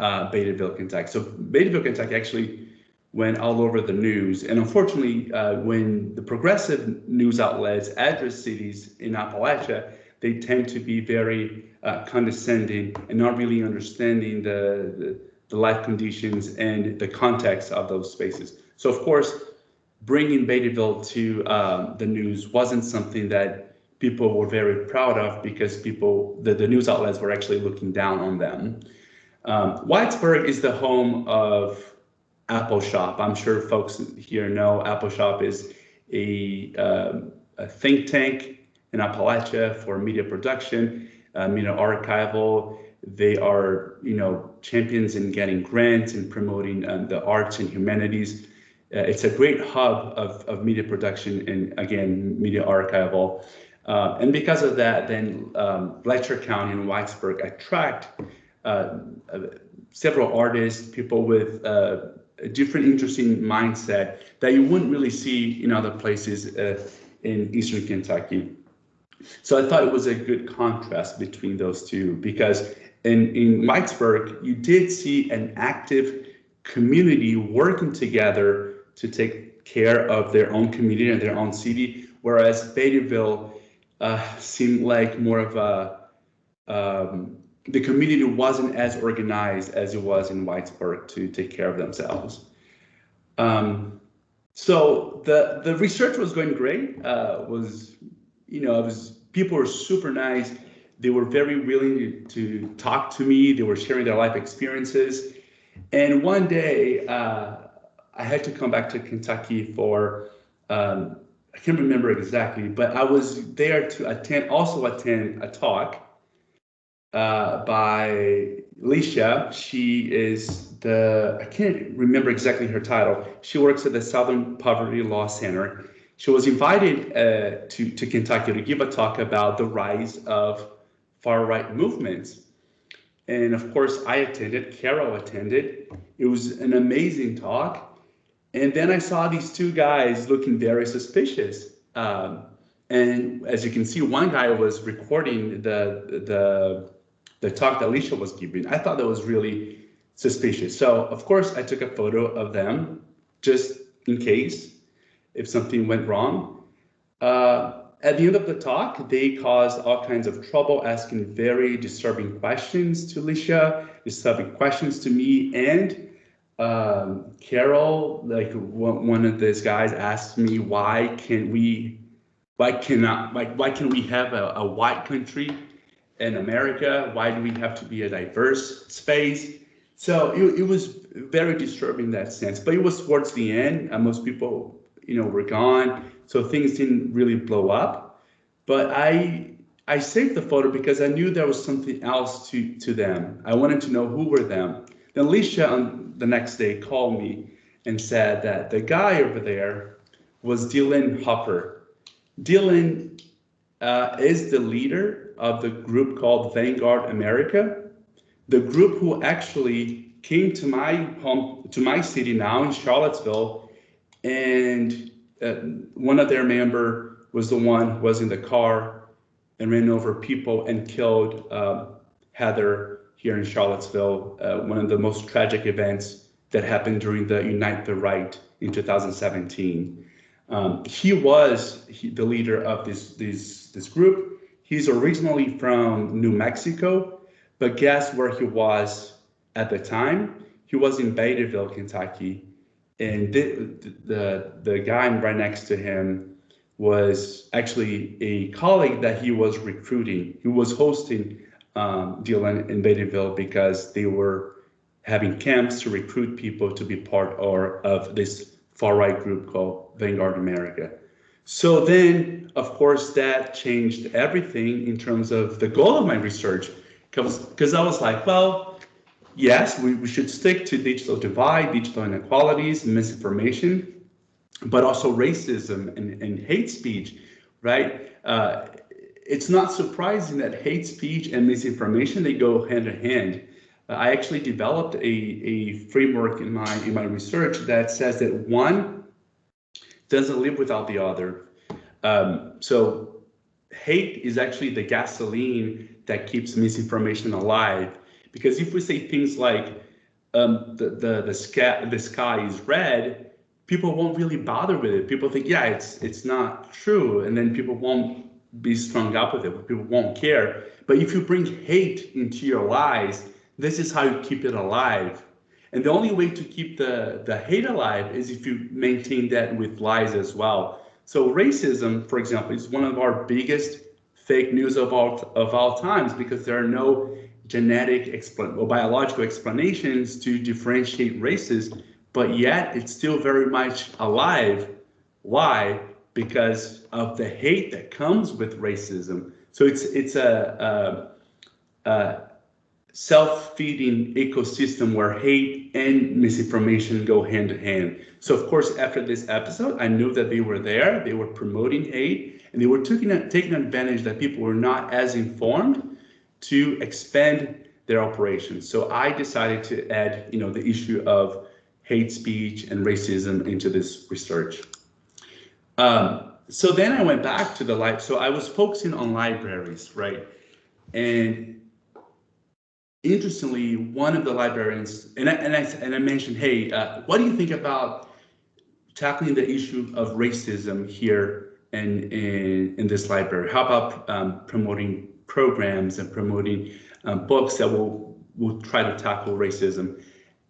S5: Badierville, Kentucky. So Badierville, Kentucky actually went all over the news. And unfortunately, when the progressive news outlets address cities in Appalachia, they tend to be very condescending and not really understanding the life conditions and the context of those spaces. So of course, bringing Badierville to the news wasn't something that people were very proud of, because the news outlets were actually looking down on them. Whitesburg is the home of Apple Shop. I'm sure folks here know Apple Shop is a think tank in Appalachia for media production, media archival. They are, champions in getting grants and promoting the arts and humanities. It's a great hub of media production and, again, media archival. And because of that, then Letcher County and Whitesburg attract several artists, people with a different interesting mindset that you wouldn't really see in other places in Eastern Kentucky. So I thought it was a good contrast between those two, because in Whitesburg, you did see an active community working together to take care of their own community and their own city, whereas Badierville seemed like more of the community wasn't as organized as it was in Whitesburg to take care of themselves. So the research was going great. People were super nice. They were very willing to talk to me. They were sharing their life experiences. And one day, I had to come back to Kentucky for, I can't remember exactly, but I was there to attend a talk by Alicia. She is I can't remember exactly her title. She works at the Southern Poverty Law Center. She was invited to Kentucky to give a talk about the rise of far-right movements. And of course, I attended, Carol attended. It was an amazing talk. And then I saw these two guys looking very suspicious. And as you can see, one guy was recording the talk that Alicia was giving. I thought that was really suspicious. So of course I took a photo of them just in case if something went wrong. At the end of the talk, they caused all kinds of trouble, asking very disturbing questions to Alicia, disturbing questions to me, and Carol, like one of these guys asked me, why can we have a white country in America? Why do we have to be a diverse space? So it was very disturbing in that sense, but it was towards the end, and most people, were gone. So things didn't really blow up, but I saved the photo because I knew there was something else to them. I wanted to know who were them. Then Alicia on the next day called me and said that the guy over there was Dylan Hopper. Dylan is the leader of the group called Vanguard America, the group who actually came to my home, to my city now in Charlottesville, and one of their member was the one who was in the car and ran over people and killed Heather here in Charlottesville, one of the most tragic events that happened during the Unite the Right in 2017. He was the leader of this group. He's originally from New Mexico, but guess where he was at the time? He was in Beattyville, Kentucky. And the guy right next to him was actually a colleague that he was recruiting. He was hosting Dylan in Beattyville because they were having camps to recruit people to be part of this far-right group called Vanguard America. So then, of course, that changed everything in terms of the goal of my research, because I was like, well, yes, we should stick to digital divide, digital inequalities, misinformation, but also racism and hate speech, right? It's not surprising that hate speech and misinformation, they go hand in hand. I actually developed a framework in my research that says that one doesn't live without the other. So hate is actually the gasoline that keeps misinformation alive. Because if we say things like the sky is red, people won't really bother with it. People think, yeah, it's not true, and then people won't be strung up with it. People won't care. But if you bring hate into your lives, this is how you keep it alive. And the only way to keep the hate alive is if you maintain that with lies as well. So racism, for example, is one of our biggest fake news of all times, because there are no genetic or biological explanations to differentiate races, but yet it's still very much alive. Why? Because of the hate that comes with racism. So it's a self-feeding ecosystem where hate and misinformation go hand in hand. So of course, after this episode, I knew that they were there, they were promoting hate, and they were taking advantage that people were not as informed to expand their operations. So I decided to add, the issue of hate speech and racism into this research. So then I went back to the so I was focusing on libraries, right? And interestingly, one of the librarians, and I mentioned, hey, what do you think about tackling the issue of racism here in this library? How about promoting programs and promoting books that will try to tackle racism?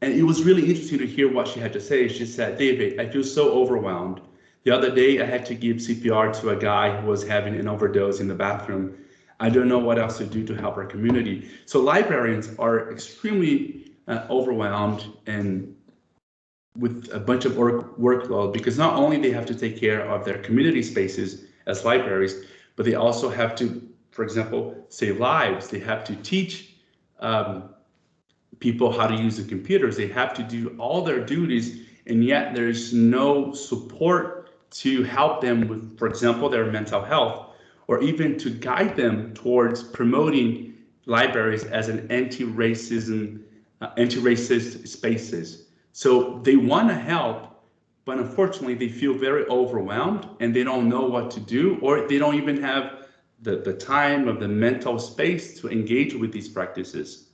S5: And it was really interesting to hear what she had to say. She said, David, I feel so overwhelmed. The other day, I had to give CPR to a guy who was having an overdose in the bathroom. I don't know what else to do to help our community. So librarians are extremely overwhelmed and with a bunch of workload, because not only they have to take care of their community spaces as libraries, but they also have to, for example, save lives. They have to teach people how to use the computers. They have to do all their duties, and yet there's no support to help them with, for example, their mental health, or even to guide them towards promoting libraries as an anti-racist spaces. So they want to help, but unfortunately they feel very overwhelmed and they don't know what to do, or they don't even have the time or the mental space to engage with these practices.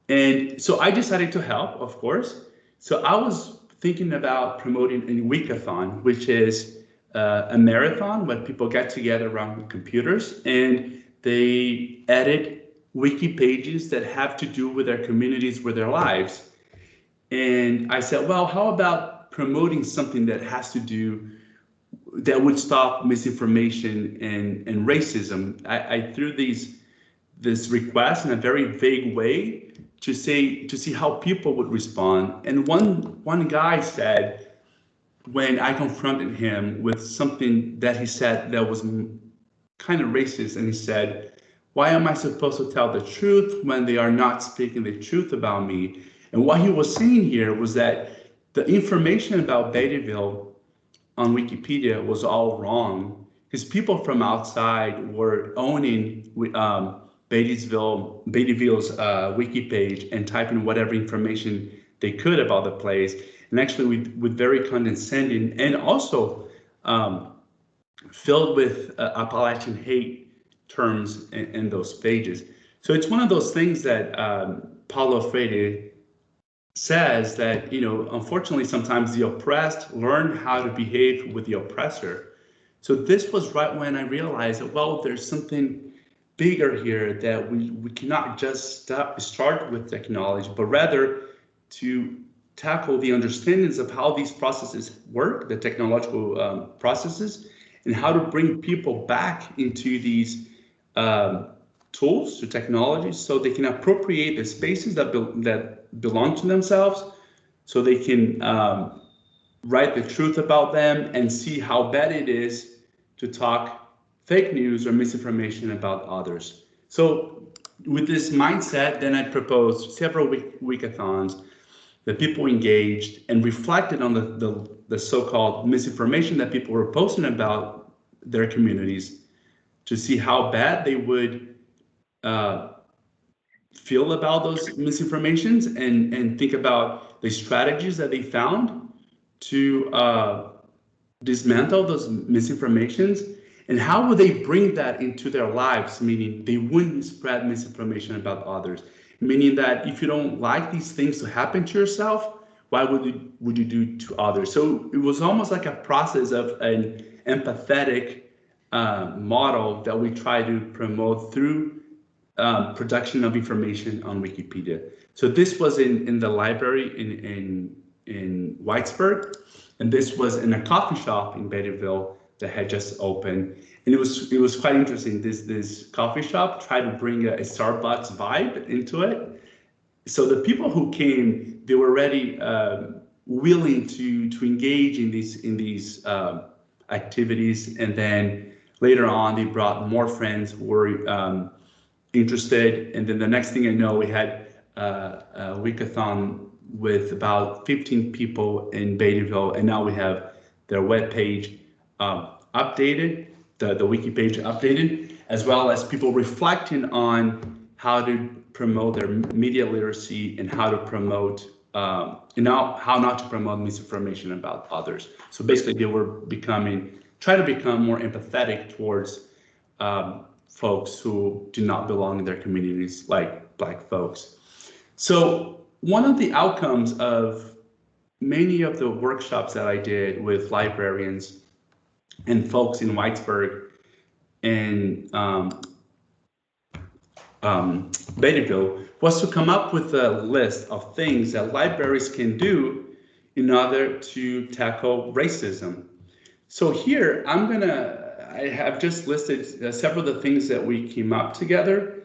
S5: And so I decided to help, of course. So I was thinking about promoting a weekathon, which is a marathon where people get together around computers and they edit wiki pages that have to do with their communities, with their lives. And I said, well, how about promoting something that has to do, that would stop misinformation and racism? I threw this request in a very vague way to see how people would respond. And one guy said, when I confronted him with something that he said that was kind of racist, and he said, why am I supposed to tell the truth when they are not speaking the truth about me? And what he was saying here was that the information about Beattyville on Wikipedia was all wrong, because people from outside were owning Beattyville's wiki page and typing whatever information they could about the place, and actually with very condescending and also filled with Appalachian hate terms in those pages. So it's one of those things that Paulo Freire says that, unfortunately, sometimes the oppressed learn how to behave with the oppressor. So this was right when I realized that, well, there's something bigger here, that we cannot just start with technology, but rather to tackle the understandings of how these processes work, the technological processes, and how to bring people back into these tools, to technology, so they can appropriate the spaces that belong to themselves, so they can write the truth about them and see how bad it is to talk fake news or misinformation about others. So with this mindset, then I proposed several weekathons that people engaged and reflected on the so-called misinformation that people were posting about their communities, to see how bad they would feel about those misinformations, and think about the strategies that they found to dismantle those misinformations, and how would they bring that into their lives, meaning they wouldn't spread misinformation about others, meaning that if you don't like these things to happen to yourself, why would you do to others? So it was almost like a process of an empathetic model that we try to promote through production of information on Wikipedia. So this was in the library in Whitesburg, and this was in a coffee shop in Beattyville that had just opened. And it was quite interesting. This coffee shop tried to bring a Starbucks vibe into it. So the people who came, they were already willing to engage in these activities, and then later on they brought more friends who were interested, and then the next thing I know, we had a weekathon with about 15 people in Beattyville, and now we have their webpage updated, the wiki page updated, as well as people reflecting on how to promote their media literacy and how to promote how not to promote misinformation about others. So basically, they were trying to become more empathetic towards folks who do not belong in their communities, like Black folks. So one of the outcomes of many of the workshops that I did with librarians and folks in Whitesburg and Beattyville was to come up with a list of things that libraries can do in order to tackle racism. So here, I have just listed several of the things that we came up together.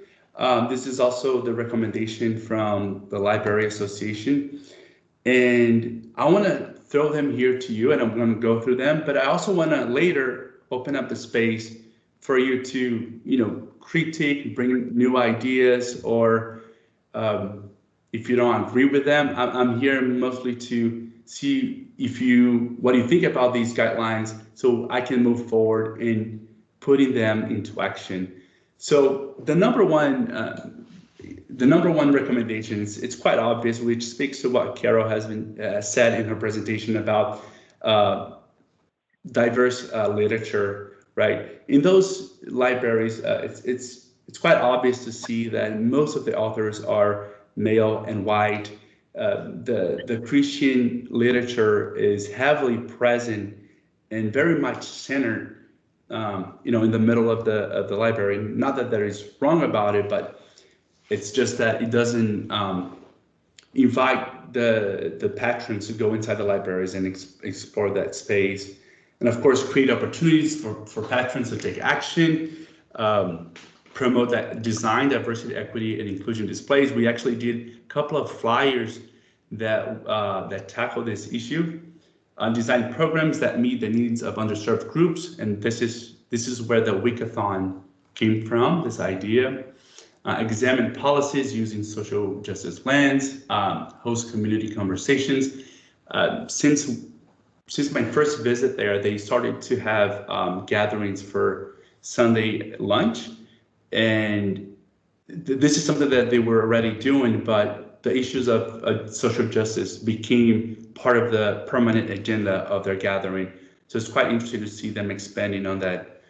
S5: This is also the recommendation from the Library Association. And I want to throw them here to you, and I'm going to go through them, but I also want to later open up the space for you to, critique, bring new ideas, or if you don't agree with them, I'm here mostly to see what you think about these guidelines, so I can move forward in putting them into action. So the number one recommendation, it's quite obvious, which speaks to what Carol has been said in her presentation about diverse literature, right? In those libraries, it's quite obvious to see that most of the authors are male and white. The Christian literature is heavily present and very much centered, in the middle of the library. Not that there is wrong about it, but it's just that it doesn't invite the patrons to go inside the libraries and explore that space. And of course, create opportunities for patrons to take action, promote that design, diversity, equity, and inclusion displays. We actually did a couple of flyers that tackle this issue, design programs that meet the needs of underserved groups. And this is where the Wikathon came from, this idea. Examine policies using social justice lens, host community conversations. Since my first visit there, they started to have gatherings for Sunday lunch. And this is something that they were already doing, but the issues of social justice became part of the permanent agenda of their gathering. So it's quite interesting to see them expanding on that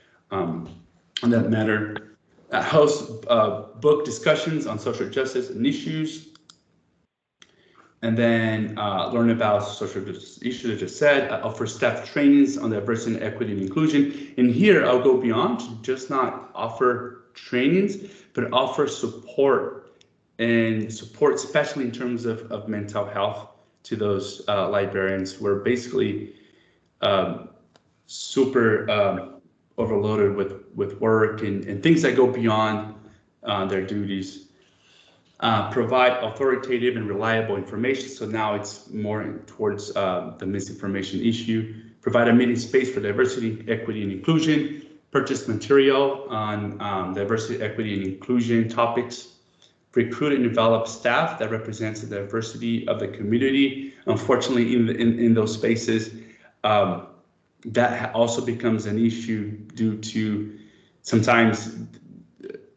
S5: matter. Host book discussions on social justice and issues, and then learn about social justice issues, I just said. Offer staff trainings on diversity, equity, and inclusion. And here I'll go beyond to just not offer trainings, but offer support, especially in terms of mental health to those librarians who are basically super overloaded with work and things that go beyond their duties. Provide authoritative and reliable information. So now it's more towards the misinformation issue. Provide a meeting space for diversity, equity, and inclusion. Purchase material on diversity, equity, and inclusion topics. Recruit and develop staff that represents the diversity of the community. Unfortunately, in those spaces, that also becomes an issue due to sometimes,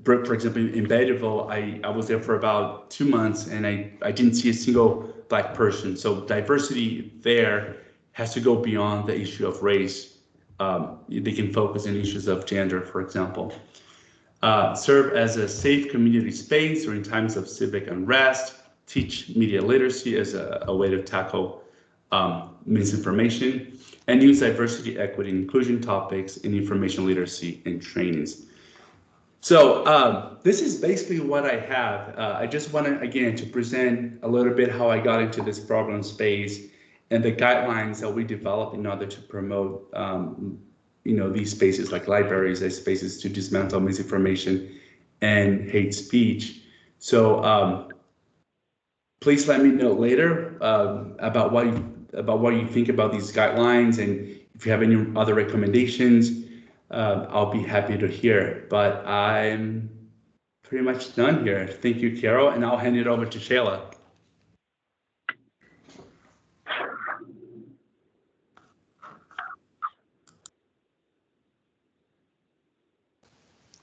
S5: for example, in Bettyville, I was there for about 2 months and I didn't see a single Black person. So diversity there has to go beyond the issue of race. They can focus on issues of gender, for example. Serve as a safe community space during times of civic unrest. Teach media literacy as a way to tackle misinformation. And use diversity, equity, and inclusion topics in information literacy and trainings. So this is basically what I have. I just wanted, again, to present a little bit how I got into this problem space and the guidelines that we developed in order to promote these spaces like libraries as spaces to dismantle misinformation and hate speech. So please let me know later about what you think about these guidelines, and if you have any other recommendations, I'll be happy to hear. But I'm pretty much done here. Thank you, Carol, and I'll hand it over to Shayla.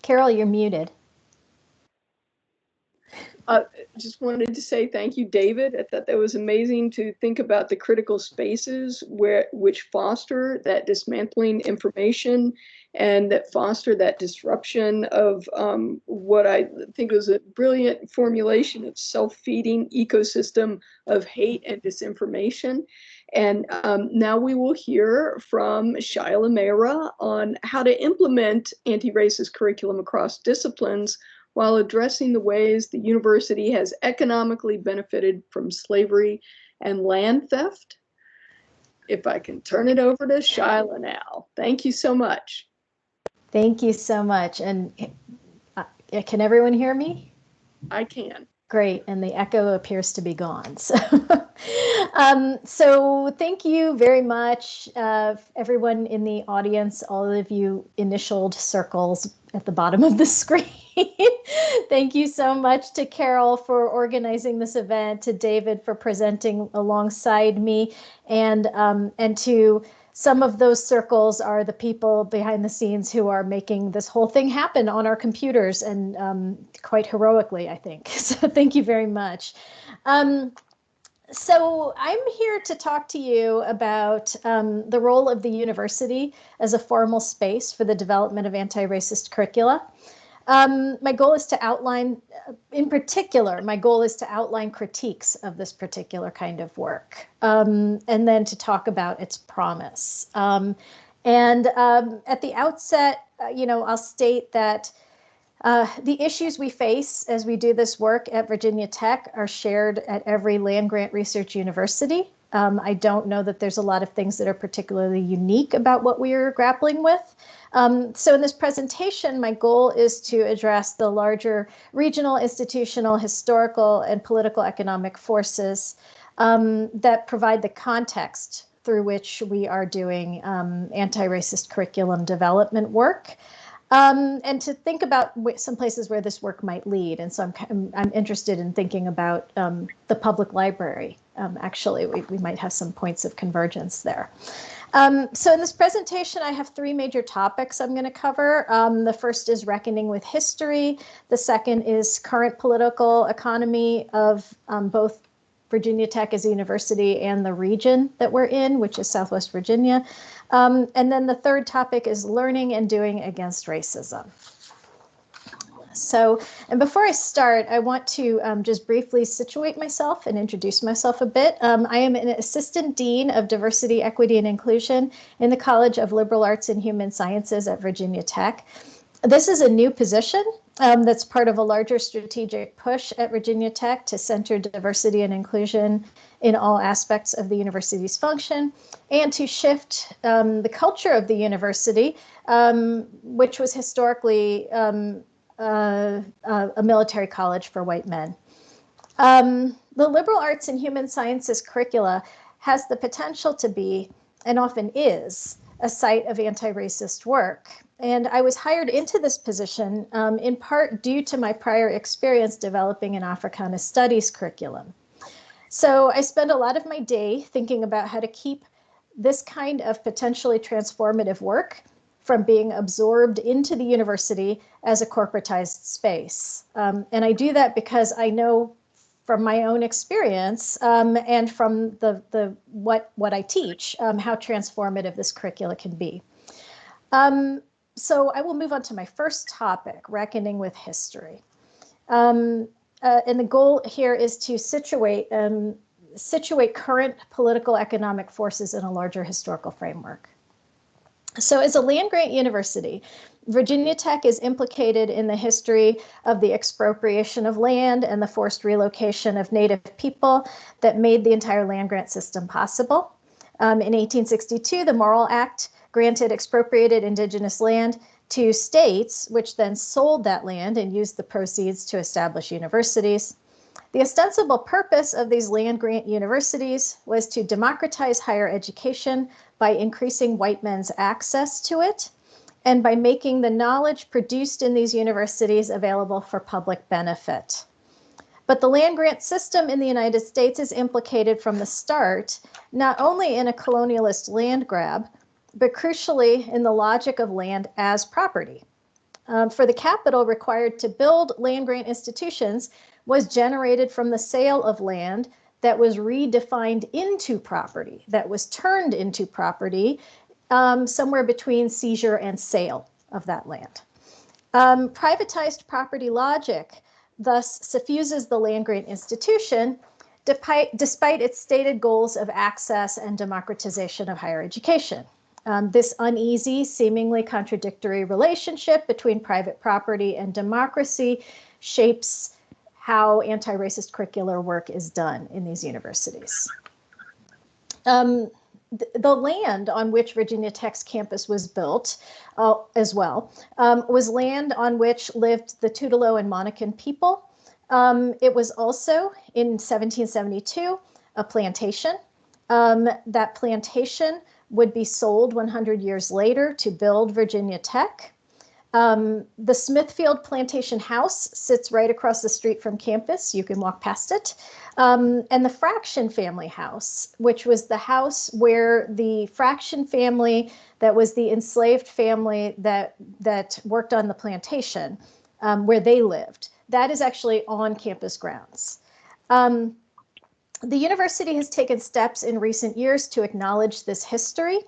S6: Carol, you're muted.
S2: Just wanted to say thank you, David. I thought that was amazing to think about the critical spaces which foster that dismantling information and that foster that disruption of what I think was a brilliant formulation of self-feeding ecosystem of hate and disinformation. And now we will hear from Shaila Mehra on how to implement anti-racist curriculum across disciplines while addressing the ways the university has economically benefited from slavery and land theft. If I can turn it over to Shaila now. Thank you so much.
S6: Thank you so much. And can everyone hear me?
S2: I can.
S6: Great, and the echo appears to be gone. So thank you very much, everyone in the audience, all of you initialed circles at the bottom of the screen. Thank you so much to Carol for organizing this event, to David for presenting alongside me, and to some of those circles are the people behind the scenes who are making this whole thing happen on our computers, and quite heroically, I think. So thank you very much. So I'm here to talk to you about the role of the university as a formal space for the development of anti-racist curricula. My goal is to outline, in particular, my goal is to outline critiques of this particular kind of work, and then to talk about its promise. At the outset, I'll state that the issues we face as we do this work at Virginia Tech are shared at every land-grant research university. I don't know that there's a lot of things that are particularly unique about what we are grappling with. So in this presentation, my goal is to address the larger regional, institutional, historical, and political economic forces that provide the context through which we are doing anti-racist curriculum development work. And to think about some places where this work might lead. And so I'm interested in thinking about the public library. Actually, we might have some points of convergence there. So in this presentation, I have three major topics I'm going to cover. The first is reckoning with history. The second is current political economy of both Virginia Tech as a university and the region that we're in, which is Southwest Virginia. And then the third topic is learning and doing against racism. So, and before I start, I want to just briefly situate myself and introduce myself a bit. I am an assistant dean of diversity, equity, and inclusion in the College of Liberal Arts and Human Sciences at Virginia Tech. This is a new position that's part of a larger strategic push at Virginia Tech to center diversity and inclusion in all aspects of the university's function and to shift the culture of the university, which was historically a military college for white men. The liberal arts and human sciences curricula has the potential to be, and often is, a site of anti-racist work. And I was hired into this position in part due to my prior experience developing an Africana studies curriculum. So I spend a lot of my day thinking about how to keep this kind of potentially transformative work from being absorbed into the university as a corporatized space. And I do that because I know from my own experience and from what I teach, how transformative this curricula can be. So I will move on to my first topic, reckoning with history. And the goal here is to situate current political economic forces in a larger historical framework. So as a land-grant university, Virginia Tech is implicated in the history of the expropriation of land and the forced relocation of Native people that made the entire land-grant system possible. In 1862, the Morrill Act granted expropriated indigenous land to states, which then sold that land and used the proceeds to establish universities. The ostensible purpose of these land-grant universities was to democratize higher education by increasing white men's access to it and by making the knowledge produced in these universities available for public benefit. But the land-grant system in the United States is implicated from the start, not only in a colonialist land grab, but crucially in the logic of land as property. For the capital required to build land-grant institutions was generated from the sale of land that was redefined into property, that was turned into property somewhere between seizure and sale of that land. Privatized property logic thus suffuses the land-grant institution despite its stated goals of access and democratization of higher education. This uneasy, seemingly contradictory relationship between private property and democracy shapes how anti-racist curricular work is done in these universities. The land on which Virginia Tech's campus was built as well was land on which lived the Tutelo and Monacan people. It was also, in 1772, a plantation. That plantation would be sold 100 years later to build Virginia Tech. The Smithfield Plantation House sits right across the street from campus. You can walk past it. And the Fraction Family House, which was the house where the Fraction family, that was the enslaved family that worked on the plantation, where they lived. That is actually on campus grounds. The university has taken steps in recent years to acknowledge this history.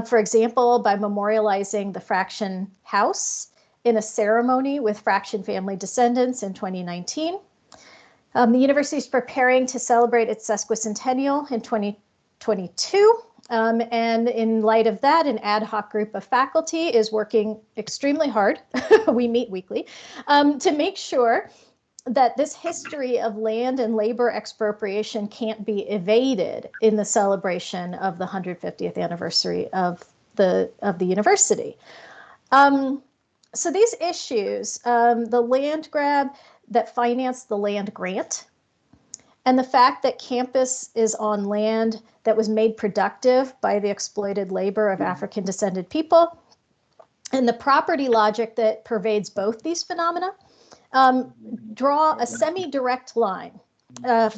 S6: For example, by memorializing the Fraction House in a ceremony with Fraction family descendants in 2019. The university is preparing to celebrate its sesquicentennial in 2022. And in light of that, an ad hoc group of faculty is working extremely hard, we meet weekly, to make sure that this history of land and labor expropriation can't be evaded in the celebration of the 150th anniversary of the university. So these issues, the land grab that financed the land grant, and the fact that campus is on land that was made productive by the exploited labor of African descended people, and the property logic that pervades both these phenomena, draw a semi-direct line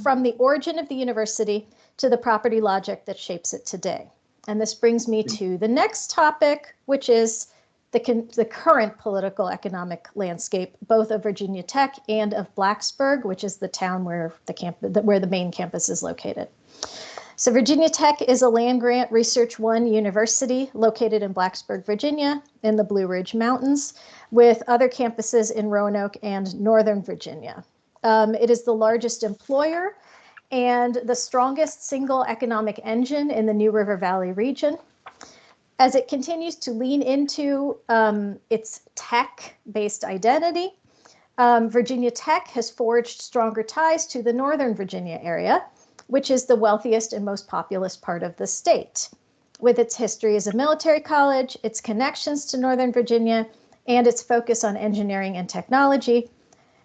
S6: from the origin of the university to the property logic that shapes it today. And this brings me to the next topic, which is the current political economic landscape, both of Virginia Tech and of Blacksburg, which is the town where the main campus is located. So Virginia Tech is a land-grant Research One university located in Blacksburg, Virginia, in the Blue Ridge Mountains, with other campuses in Roanoke and Northern Virginia. It is the largest employer and the strongest single economic engine in the New River Valley region. As it continues to lean into its tech-based identity, Virginia Tech has forged stronger ties to the Northern Virginia area, which is the wealthiest and most populous part of the state. With its history as a military college, its connections to Northern Virginia, and its focus on engineering and technology,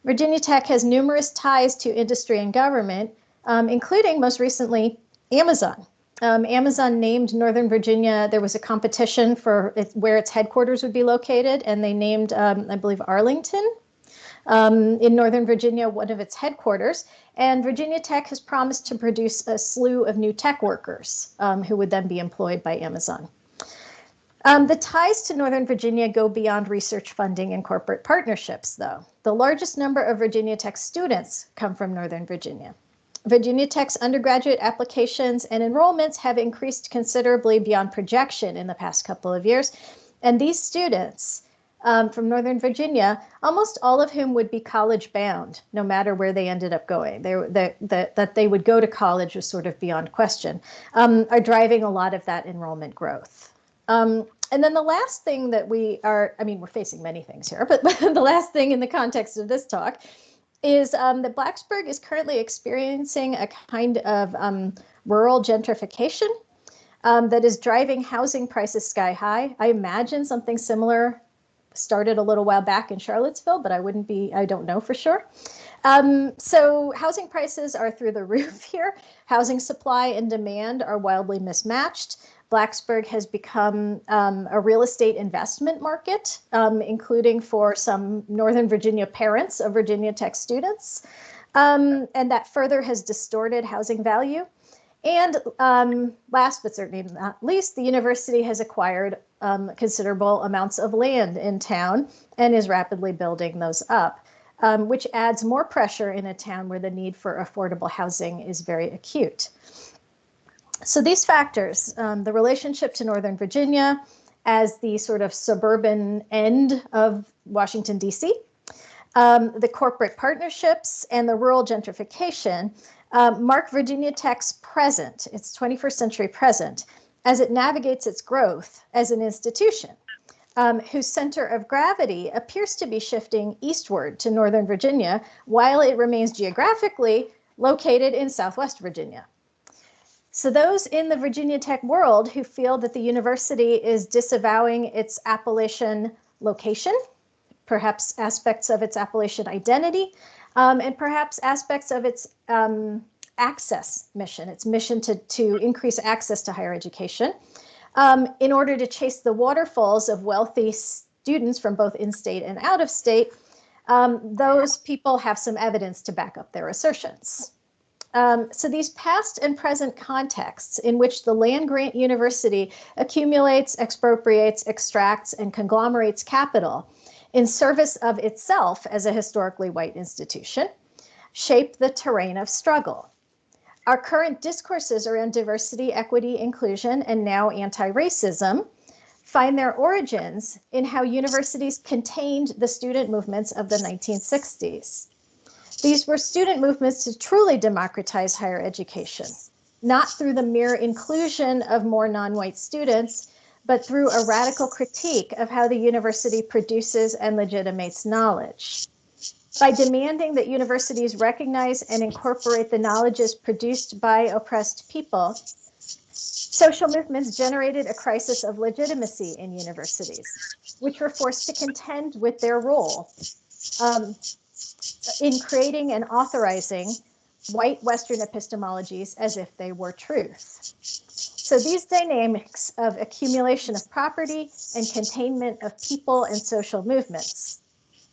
S6: Virginia Tech has numerous ties to industry and government, including most recently Amazon. Amazon named Northern Virginia, there was a competition for where its headquarters would be located, and they named, I believe, Arlington in Northern Virginia, one of its headquarters. And Virginia Tech has promised to produce a slew of new tech workers who would then be employed by Amazon. The ties to Northern Virginia go beyond research funding and corporate partnerships, though. The largest number of Virginia Tech students come from Northern Virginia. Virginia Tech's undergraduate applications and enrollments have increased considerably beyond projection in the past couple of years. And these students from Northern Virginia, almost all of whom would be college bound, no matter where they ended up going. That they would go to college was sort of beyond question, are driving a lot of that enrollment growth. And then the last thing that we're facing many things here, but the last thing in the context of this talk is that Blacksburg is currently experiencing a kind of rural gentrification that is driving housing prices sky high. I imagine something similar started a little while back in Charlottesville, but I don't know for sure. So housing prices are through the roof here. Housing supply and demand are wildly mismatched. Blacksburg has become a real estate investment market, including for some Northern Virginia parents of Virginia Tech students. And that further has distorted housing value. And last but certainly not least, the university has acquired considerable amounts of land in town and is rapidly building those up, which adds more pressure in a town where the need for affordable housing is very acute. So these factors, the relationship to Northern Virginia as the sort of suburban end of Washington, D.C., the corporate partnerships and the rural gentrification mark Virginia Tech's present, its 21st century present, as it navigates its growth as an institution, whose center of gravity appears to be shifting eastward to Northern Virginia, while it remains geographically located in Southwest Virginia. So those in the Virginia Tech world who feel that the university is disavowing its Appalachian location, perhaps aspects of its Appalachian identity, and perhaps aspects of its access mission, its mission to increase access to higher education, in order to chase the waterfalls of wealthy students from both in-state and out of state, those people have some evidence to back up their assertions. So these past and present contexts in which the land-grant university accumulates, expropriates, extracts, and conglomerates capital in service of itself as a historically white institution shape the terrain of struggle. Our current discourses around diversity, equity, inclusion, and now anti-racism find their origins in how universities contained the student movements of the 1960s. These were student movements to truly democratize higher education, not through the mere inclusion of more non-white students, but through a radical critique of how the university produces and legitimates knowledge. By demanding that universities recognize and incorporate the knowledges produced by oppressed people, social movements generated a crisis of legitimacy in universities, which were forced to contend with their role in creating and authorizing white Western epistemologies as if they were truth. So these dynamics of accumulation of property and containment of people and social movements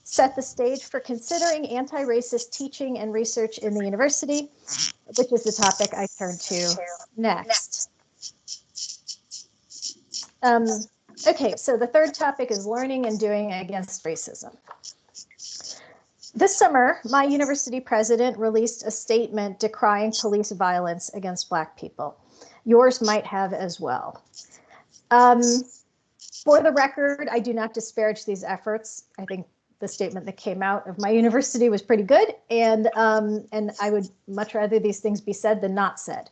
S6: set the stage for considering anti-racist teaching and research in the university, which is the topic I turn to next. Okay, so the third topic is learning and doing against racism. This summer, my university president released a statement decrying police violence against Black people. Yours might have as well. For the record, I do not disparage these efforts. I think the statement that came out of my university was pretty good, and I would much rather these things be said than not said.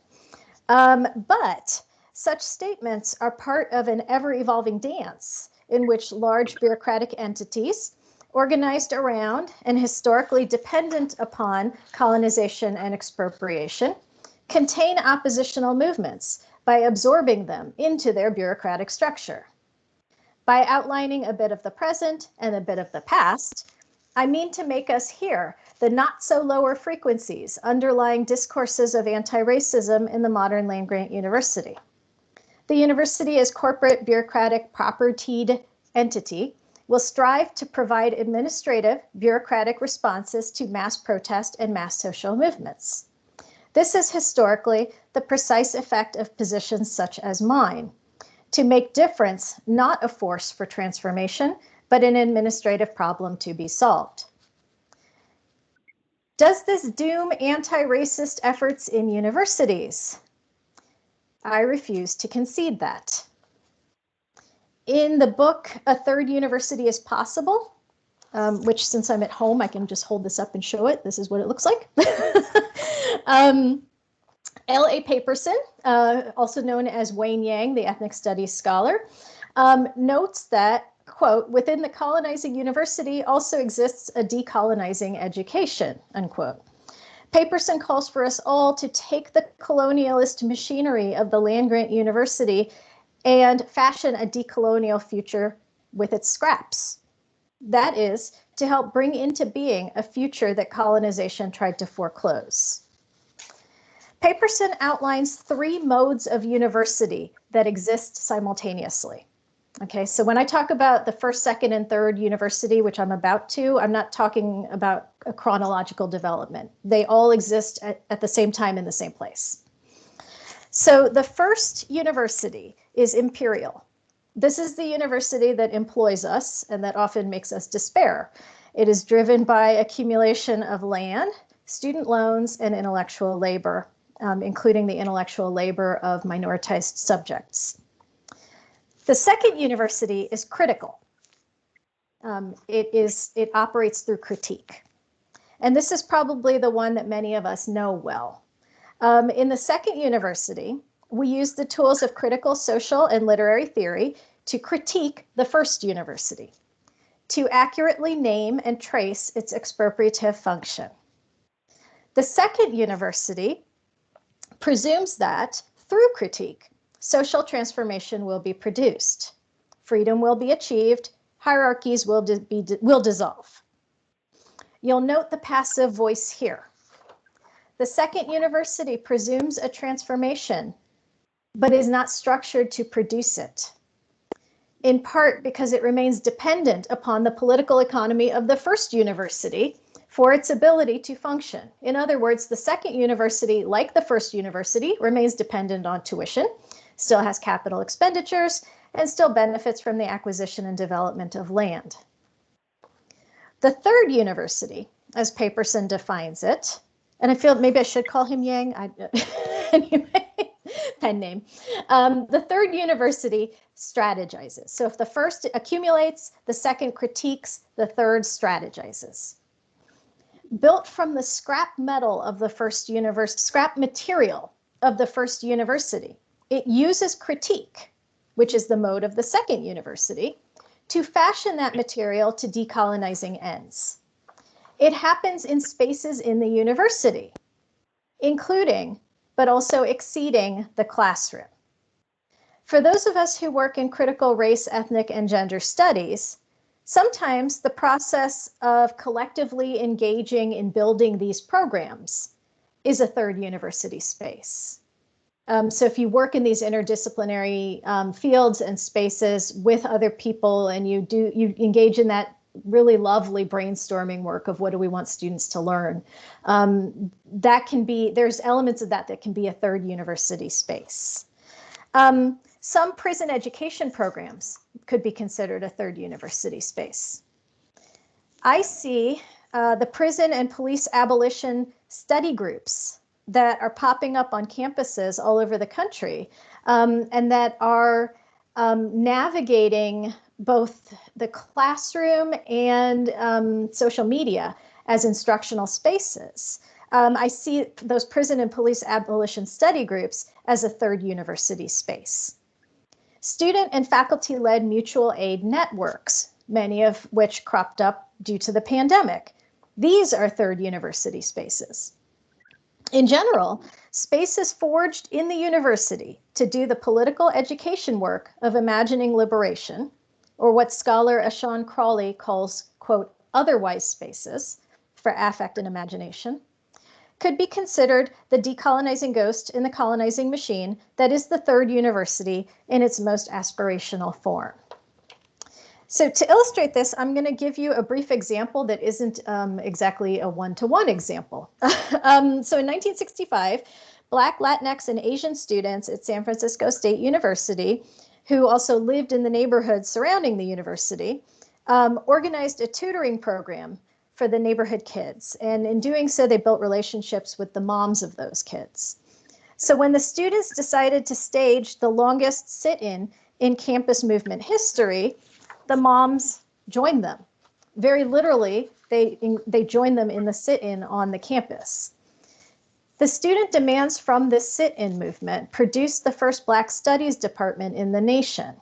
S6: But such statements are part of an ever-evolving dance in which large bureaucratic entities organized around and historically dependent upon colonization and expropriation contain oppositional movements by absorbing them into their bureaucratic structure. By outlining a bit of the present and a bit of the past, I mean to make us hear the not so lower frequencies underlying discourses of anti-racism in the modern land-grant university. The university as corporate bureaucratic propertied entity will strive to provide administrative bureaucratic responses to mass protest and mass social movements. This is historically the precise effect of positions such as mine, to make difference not a force for transformation, but an administrative problem to be solved. Does this doom anti-racist efforts in universities? I refuse to concede that. In the book, A Third University is Possible, which since I'm at home, I can just hold this up and show it. This is what it looks like. L.A. Paperson, also known as Wayne Yang, the ethnic studies scholar, notes that, quote, within the colonizing university also exists a decolonizing education, unquote. Paperson calls for us all to take the colonialist machinery of the land-grant university and fashion a decolonial future with its scraps. That is, to help bring into being a future that colonization tried to foreclose. Paperson outlines 3 modes of university that exist simultaneously. Okay, so when I talk about the first, second, and third university, which I'm about to, I'm not talking about a chronological development. They all exist at the same time in the same place. So the first university is imperial. This is the university that employs us and that often makes us despair. It is driven by accumulation of land, student loans, and intellectual labor, including the intellectual labor of minoritized subjects. The second university is critical. It operates through critique. And this is probably the one that many of us know well. In the second university, we use the tools of critical social and literary theory to critique the first university, to accurately name and trace its expropriative function. The second university presumes that, through critique, social transformation will be produced, freedom will be achieved, hierarchies will dissolve. You'll note the passive voice here. The second university presumes a transformation, but is not structured to produce it, in part because it remains dependent upon the political economy of the first university for its ability to function. In other words, the second university, like the first university, remains dependent on tuition, still has capital expenditures, and still benefits from the acquisition and development of land. The third university, as Paperson defines it, and I feel maybe I should call him Yang. Anyway, pen name. The third university strategizes. So if the first accumulates, the second critiques, the third strategizes. Built from the scrap metal of the first scrap material of the first university, it uses critique, which is the mode of the second university, to fashion that material to decolonizing ends. It happens in spaces in the university, including, but also exceeding, the classroom. For those of us who work in critical race, ethnic, and gender studies, sometimes the process of collectively engaging in building these programs is a third university space. So if you work in these interdisciplinary fields and spaces with other people, and you engage in that really lovely brainstorming work of what do we want students to learn, that can be, there's elements of that can be a third university space. Some prison education programs could be considered a third university space. I see the prison and police abolition study groups that are popping up on campuses all over the country, and that are navigating both the classroom and social media as instructional spaces. I see those prison and police abolition study groups as a third university space. Student and faculty-led mutual aid networks, many of which cropped up due to the pandemic. These are third university spaces. In general, spaces forged in the university to do the political education work of imagining liberation, or what scholar Ashawn Crawley calls, quote, otherwise spaces for affect and imagination, could be considered the decolonizing ghost in the colonizing machine that is the third university in its most aspirational form. So to illustrate this, I'm going to give you a brief example that isn't exactly a one-to-one example. So in 1965, Black, Latinx, and Asian students at San Francisco State University, who also lived in the neighborhood surrounding the university, organized a tutoring program for the neighborhood kids. And in doing so, they built relationships with the moms of those kids. So when the students decided to stage the longest sit-in in campus movement history, the moms joined them. Very literally, they joined them in the sit-in on the campus. The student demands from this sit-in movement produced the first Black Studies department in the nation.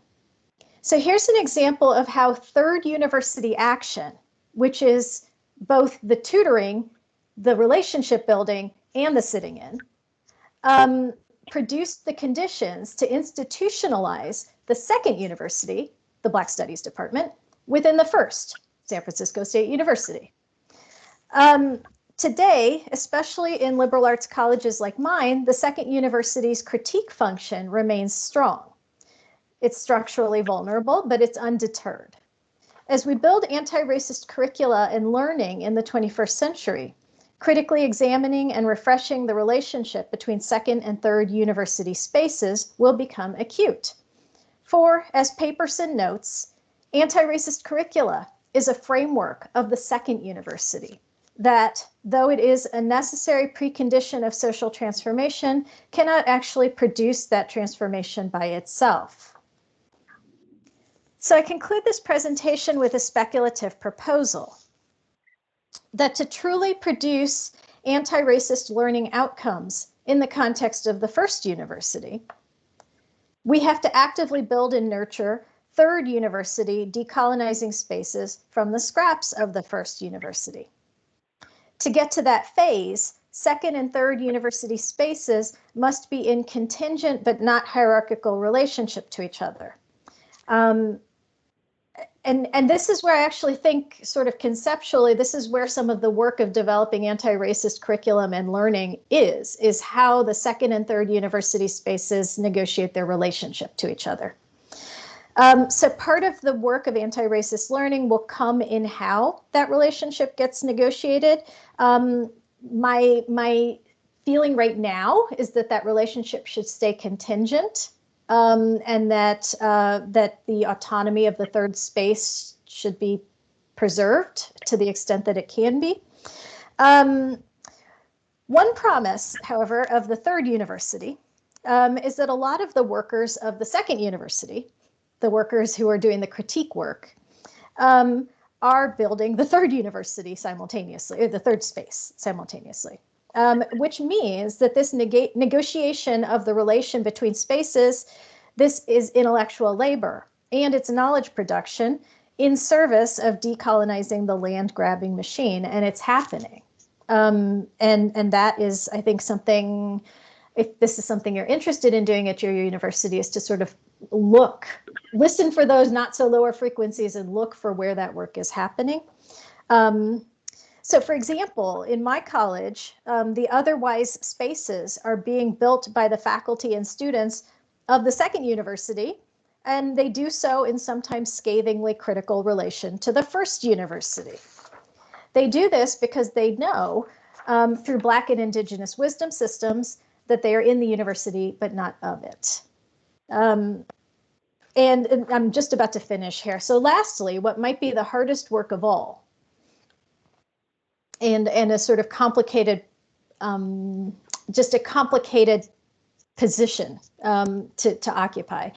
S6: So here's an example of how third university action, which is both the tutoring, the relationship building, and the sitting in, produced the conditions to institutionalize the second university, the Black Studies department, within the first, San Francisco State University. Today, especially in liberal arts colleges like mine, the second university's critique function remains strong. It's structurally vulnerable, but it's undeterred. As we build anti-racist curricula and learning in the 21st century, critically examining and refreshing the relationship between second and third university spaces will become acute. For, as Paperson notes, anti-racist curricula is a framework of the second university that, though it is a necessary precondition of social transformation, cannot actually produce that transformation by itself. So I conclude this presentation with a speculative proposal that to truly produce anti-racist learning outcomes in the context of the first university, we have to actively build and nurture third university decolonizing spaces from the scraps of the first university. To get to that phase, second and third university spaces must be in contingent but not hierarchical relationship to each other. And this is where I actually think, sort of conceptually, this is where some of the work of developing anti-racist curriculum and learning is how the second and third university spaces negotiate their relationship to each other. So part of the work of anti-racist learning will come in how that relationship gets negotiated. My feeling right now is that relationship should stay contingent. And that the autonomy of the third space should be preserved to the extent that it can be. One promise, however, of the third university is that a lot of the workers of the second university, the workers who are doing the critique work, are building the third university simultaneously, or the third space simultaneously, which means that this negotiation of the relation between spaces, this is intellectual labor and it's knowledge production in service of decolonizing the land grabbing machine, and it's happening. And that is, I think, something, if this is something you're interested in doing at your university, is to sort of listen for those not so lower frequencies and look for where that work is happening. So for example, in my college, the otherwise spaces are being built by the faculty and students of the second university, and they do so in sometimes scathingly critical relation to the first university. They do this because they know through Black and Indigenous wisdom systems that they are in the university, but not of it. And I'm just about to finish here. So lastly, what might be the hardest work of all, and a sort of complicated, just a complicated position to occupy.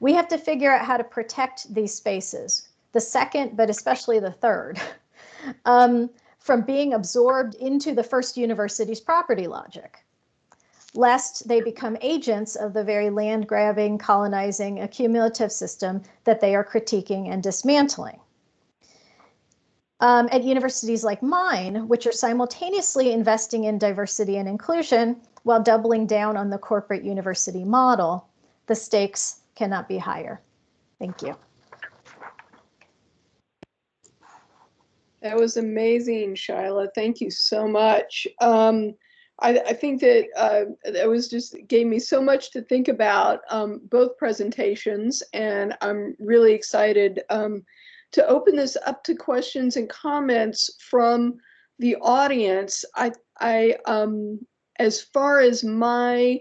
S6: We have to figure out how to protect these spaces, the second, but especially the third, from being absorbed into the first university's property logic, lest they become agents of the very land grabbing, colonizing, accumulative system that they are critiquing and dismantling. At universities like mine, which are simultaneously investing in diversity and inclusion while doubling down on the corporate university model, the stakes cannot be higher. Thank you.
S2: That was amazing, Shyla. Thank you so much. I think that that was just gave me so much to think about, both presentations, and I'm really excited to open this up to questions and comments from the audience. As far as my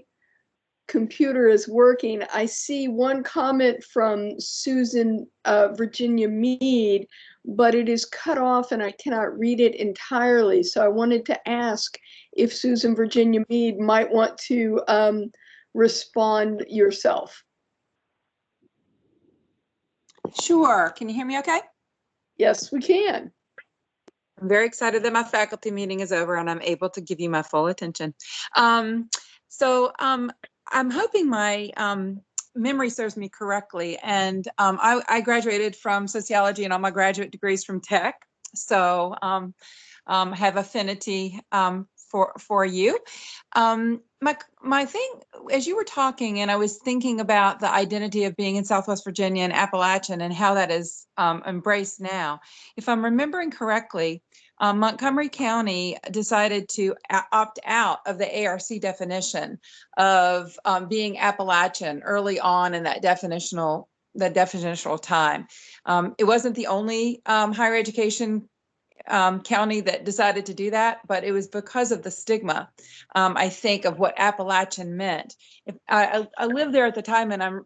S2: computer is working, I see one comment from Susan Virginia Mead, but it is cut off and I cannot read it entirely. So I wanted to ask if Susan Virginia Mead might want to respond yourself.
S7: Sure. Can you hear me okay?
S2: Yes, we can.
S7: I'm very excited that my faculty meeting is over and I'm able to give you my full attention. I'm hoping my memory serves me correctly. And I graduated from sociology and all my graduate degrees from Tech. So have affinity for you. My thing, as you were talking, and I was thinking about the identity of being in Southwest Virginia and Appalachian and how that is embraced now. If I'm remembering correctly, Montgomery County decided to opt out of the ARC definition of being Appalachian early on in that definitional time. It wasn't the only higher education county that decided to do that, but it was because of the stigma, I think, of what Appalachian meant. If I lived there at the time, and I'm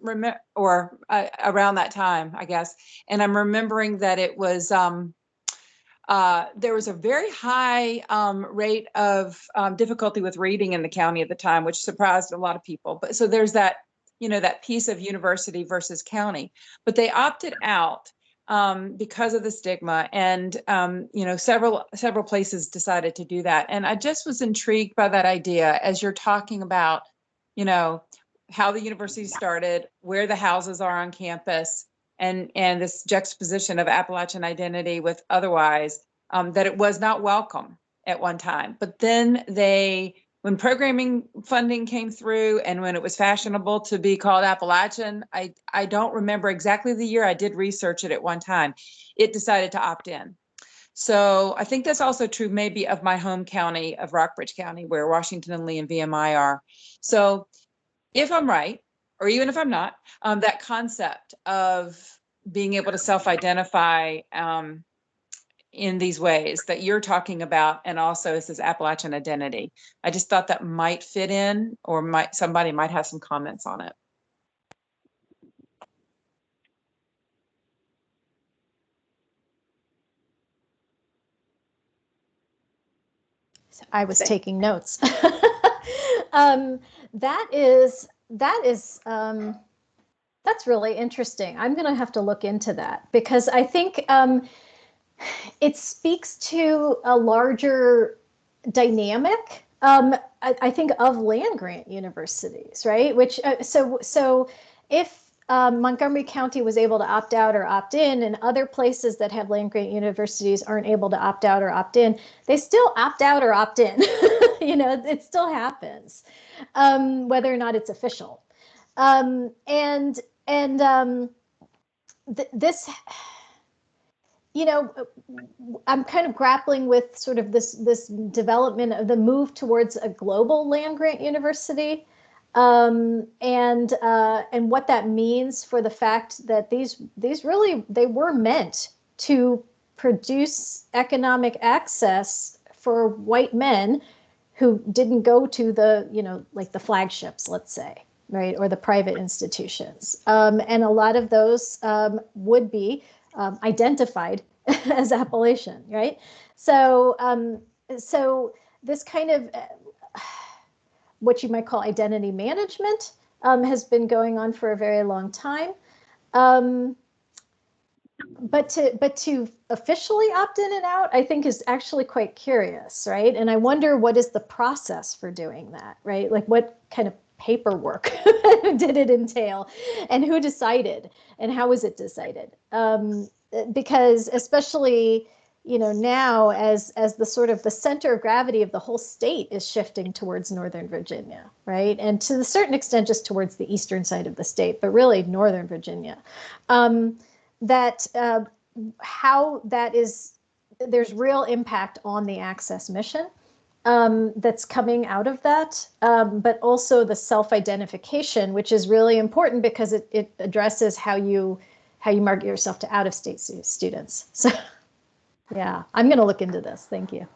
S7: around that time, I guess, and I'm remembering that it was there was a very high rate of difficulty with reading in the county at the time, which surprised a lot of people. But so there's that, that piece of university versus county, but they opted out because of the stigma, and several places decided to do that. And I just was intrigued by that idea as you're talking about, how the university started, where the houses are on campus, and this juxtaposition of Appalachian identity with otherwise, that it was not welcome at one time. But then when programming funding came through and when it was fashionable to be called Appalachian, I don't remember exactly the year. I did research it at one time. It decided to opt in. So I think that's also true maybe of my home county of Rockbridge County, where Washington and Lee and VMI are. So if I'm right, or even if I'm not, that concept of being able to self-identify in these ways that you're talking about, and also this is Appalachian identity. I just thought that might fit in, or somebody might have some comments on it.
S6: I was
S2: Thank-
S6: taking notes. That's really interesting. I'm going to have to look into that because I think it speaks to a larger dynamic. I think of land grant universities, right? Which so if Montgomery County was able to opt out or opt in, and other places that have land grant universities aren't able to opt out or opt in, they still opt out or opt in. It still happens, whether or not it's official. This, I'm kind of grappling with sort of this development of the move towards a global land grant university, and what that means for the fact that these really, they were meant to produce economic access for white men who didn't go to the, like the flagships, let's say, right, or the private institutions. And a lot of those would be identified as Appalachian, right? So this kind of what you might call identity management has been going on for a very long time. But to officially opt in and out, I think is actually quite curious, right? And I wonder what is the process for doing that, right? Like what kind of paperwork did it entail, and who decided, and how was it decided? Because especially, now as the sort of the center of gravity of the whole state is shifting towards Northern Virginia, right? And to a certain extent, just towards the eastern side of the state, but really Northern Virginia. How that is, there's real impact on the access mission that's coming out of that, but also the self-identification, which is really important because it addresses how you market yourself to out-of-state students. So yeah, I'm going to look into this. Thank you.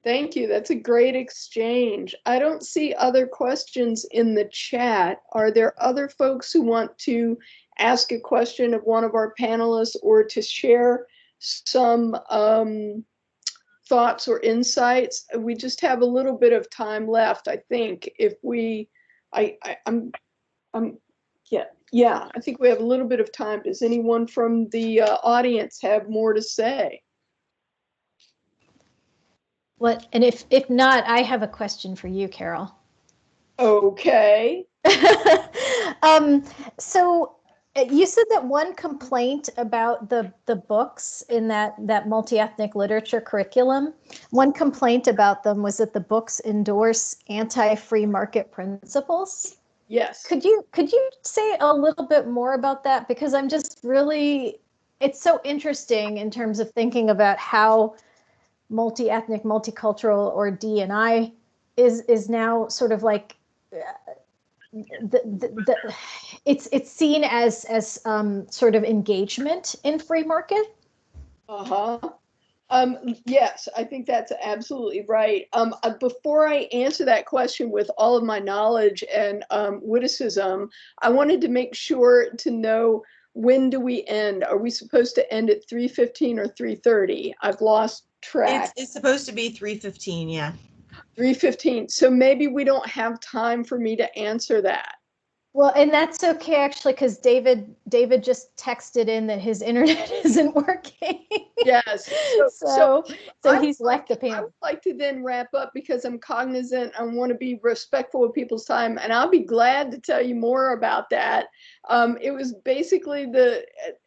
S2: Thank you. That's a great exchange. I don't see other questions in the chat. Are there other folks who want to ask a question of one of our panelists or to share some thoughts or insights? We just have a little bit of time left, I think. If we, I think we have a little bit of time. Does anyone from the audience have more to say?
S6: What, and if not, I have a question for you, Carol.
S2: Okay.
S6: So you said that one complaint about the books in that multi-ethnic literature curriculum, one complaint about them was that the books endorse anti-free market principles.
S2: Yes.
S6: Could you say a little bit more about that? Because I'm just really, it's so interesting in terms of thinking about how multi-ethnic, multicultural, or D&I is now sort of like it's seen as sort of engagement in free market.
S2: Yes, I think that's absolutely right. Before I answer that question with all of my knowledge and witticism, I wanted to make sure to know, when do we end? Are we supposed to end at 3:15 or 3:30? I've lost track.
S4: It's supposed to be 3:15, yeah.
S2: 3:15. So maybe we don't have time for me to answer that.
S6: Well, and that's okay, actually, because David just texted in that his internet isn't working.
S2: Yes.
S6: So he's left the panel.
S2: I would like to then wrap up because I'm cognizant. I want to be respectful of people's time, and I'll be glad to tell you more about that. It was basically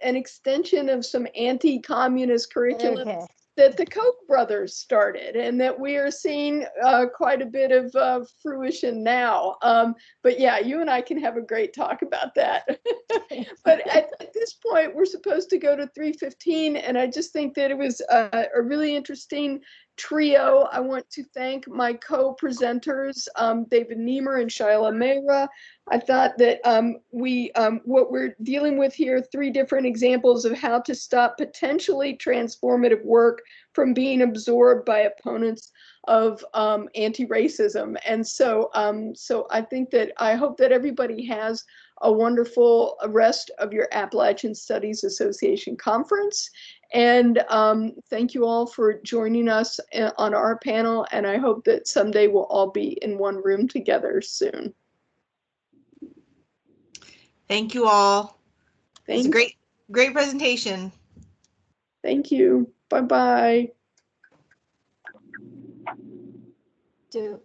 S2: an extension of some anti-communist curriculum. Okay. That the Koch brothers started, and that we are seeing quite a bit of fruition now. But yeah, you and I can have a great talk about that. But at this point, we're supposed to go to 3:15, and I just think that it was a really interesting trio. I want to thank my co-presenters, David Niemer and Shaila Mehra. I thought that what we're dealing with here, 3 different examples of how to stop potentially transformative work from being absorbed by opponents of anti-racism. And so I think that I hope that everybody has a wonderful rest of your Appalachian Studies Association conference. And thank you all for joining us on our panel. And I hope that someday we'll all be in one room together soon.
S4: Thank you all. It was a
S2: Thank
S4: great presentation.
S2: Thank you. Bye-bye.
S6: Do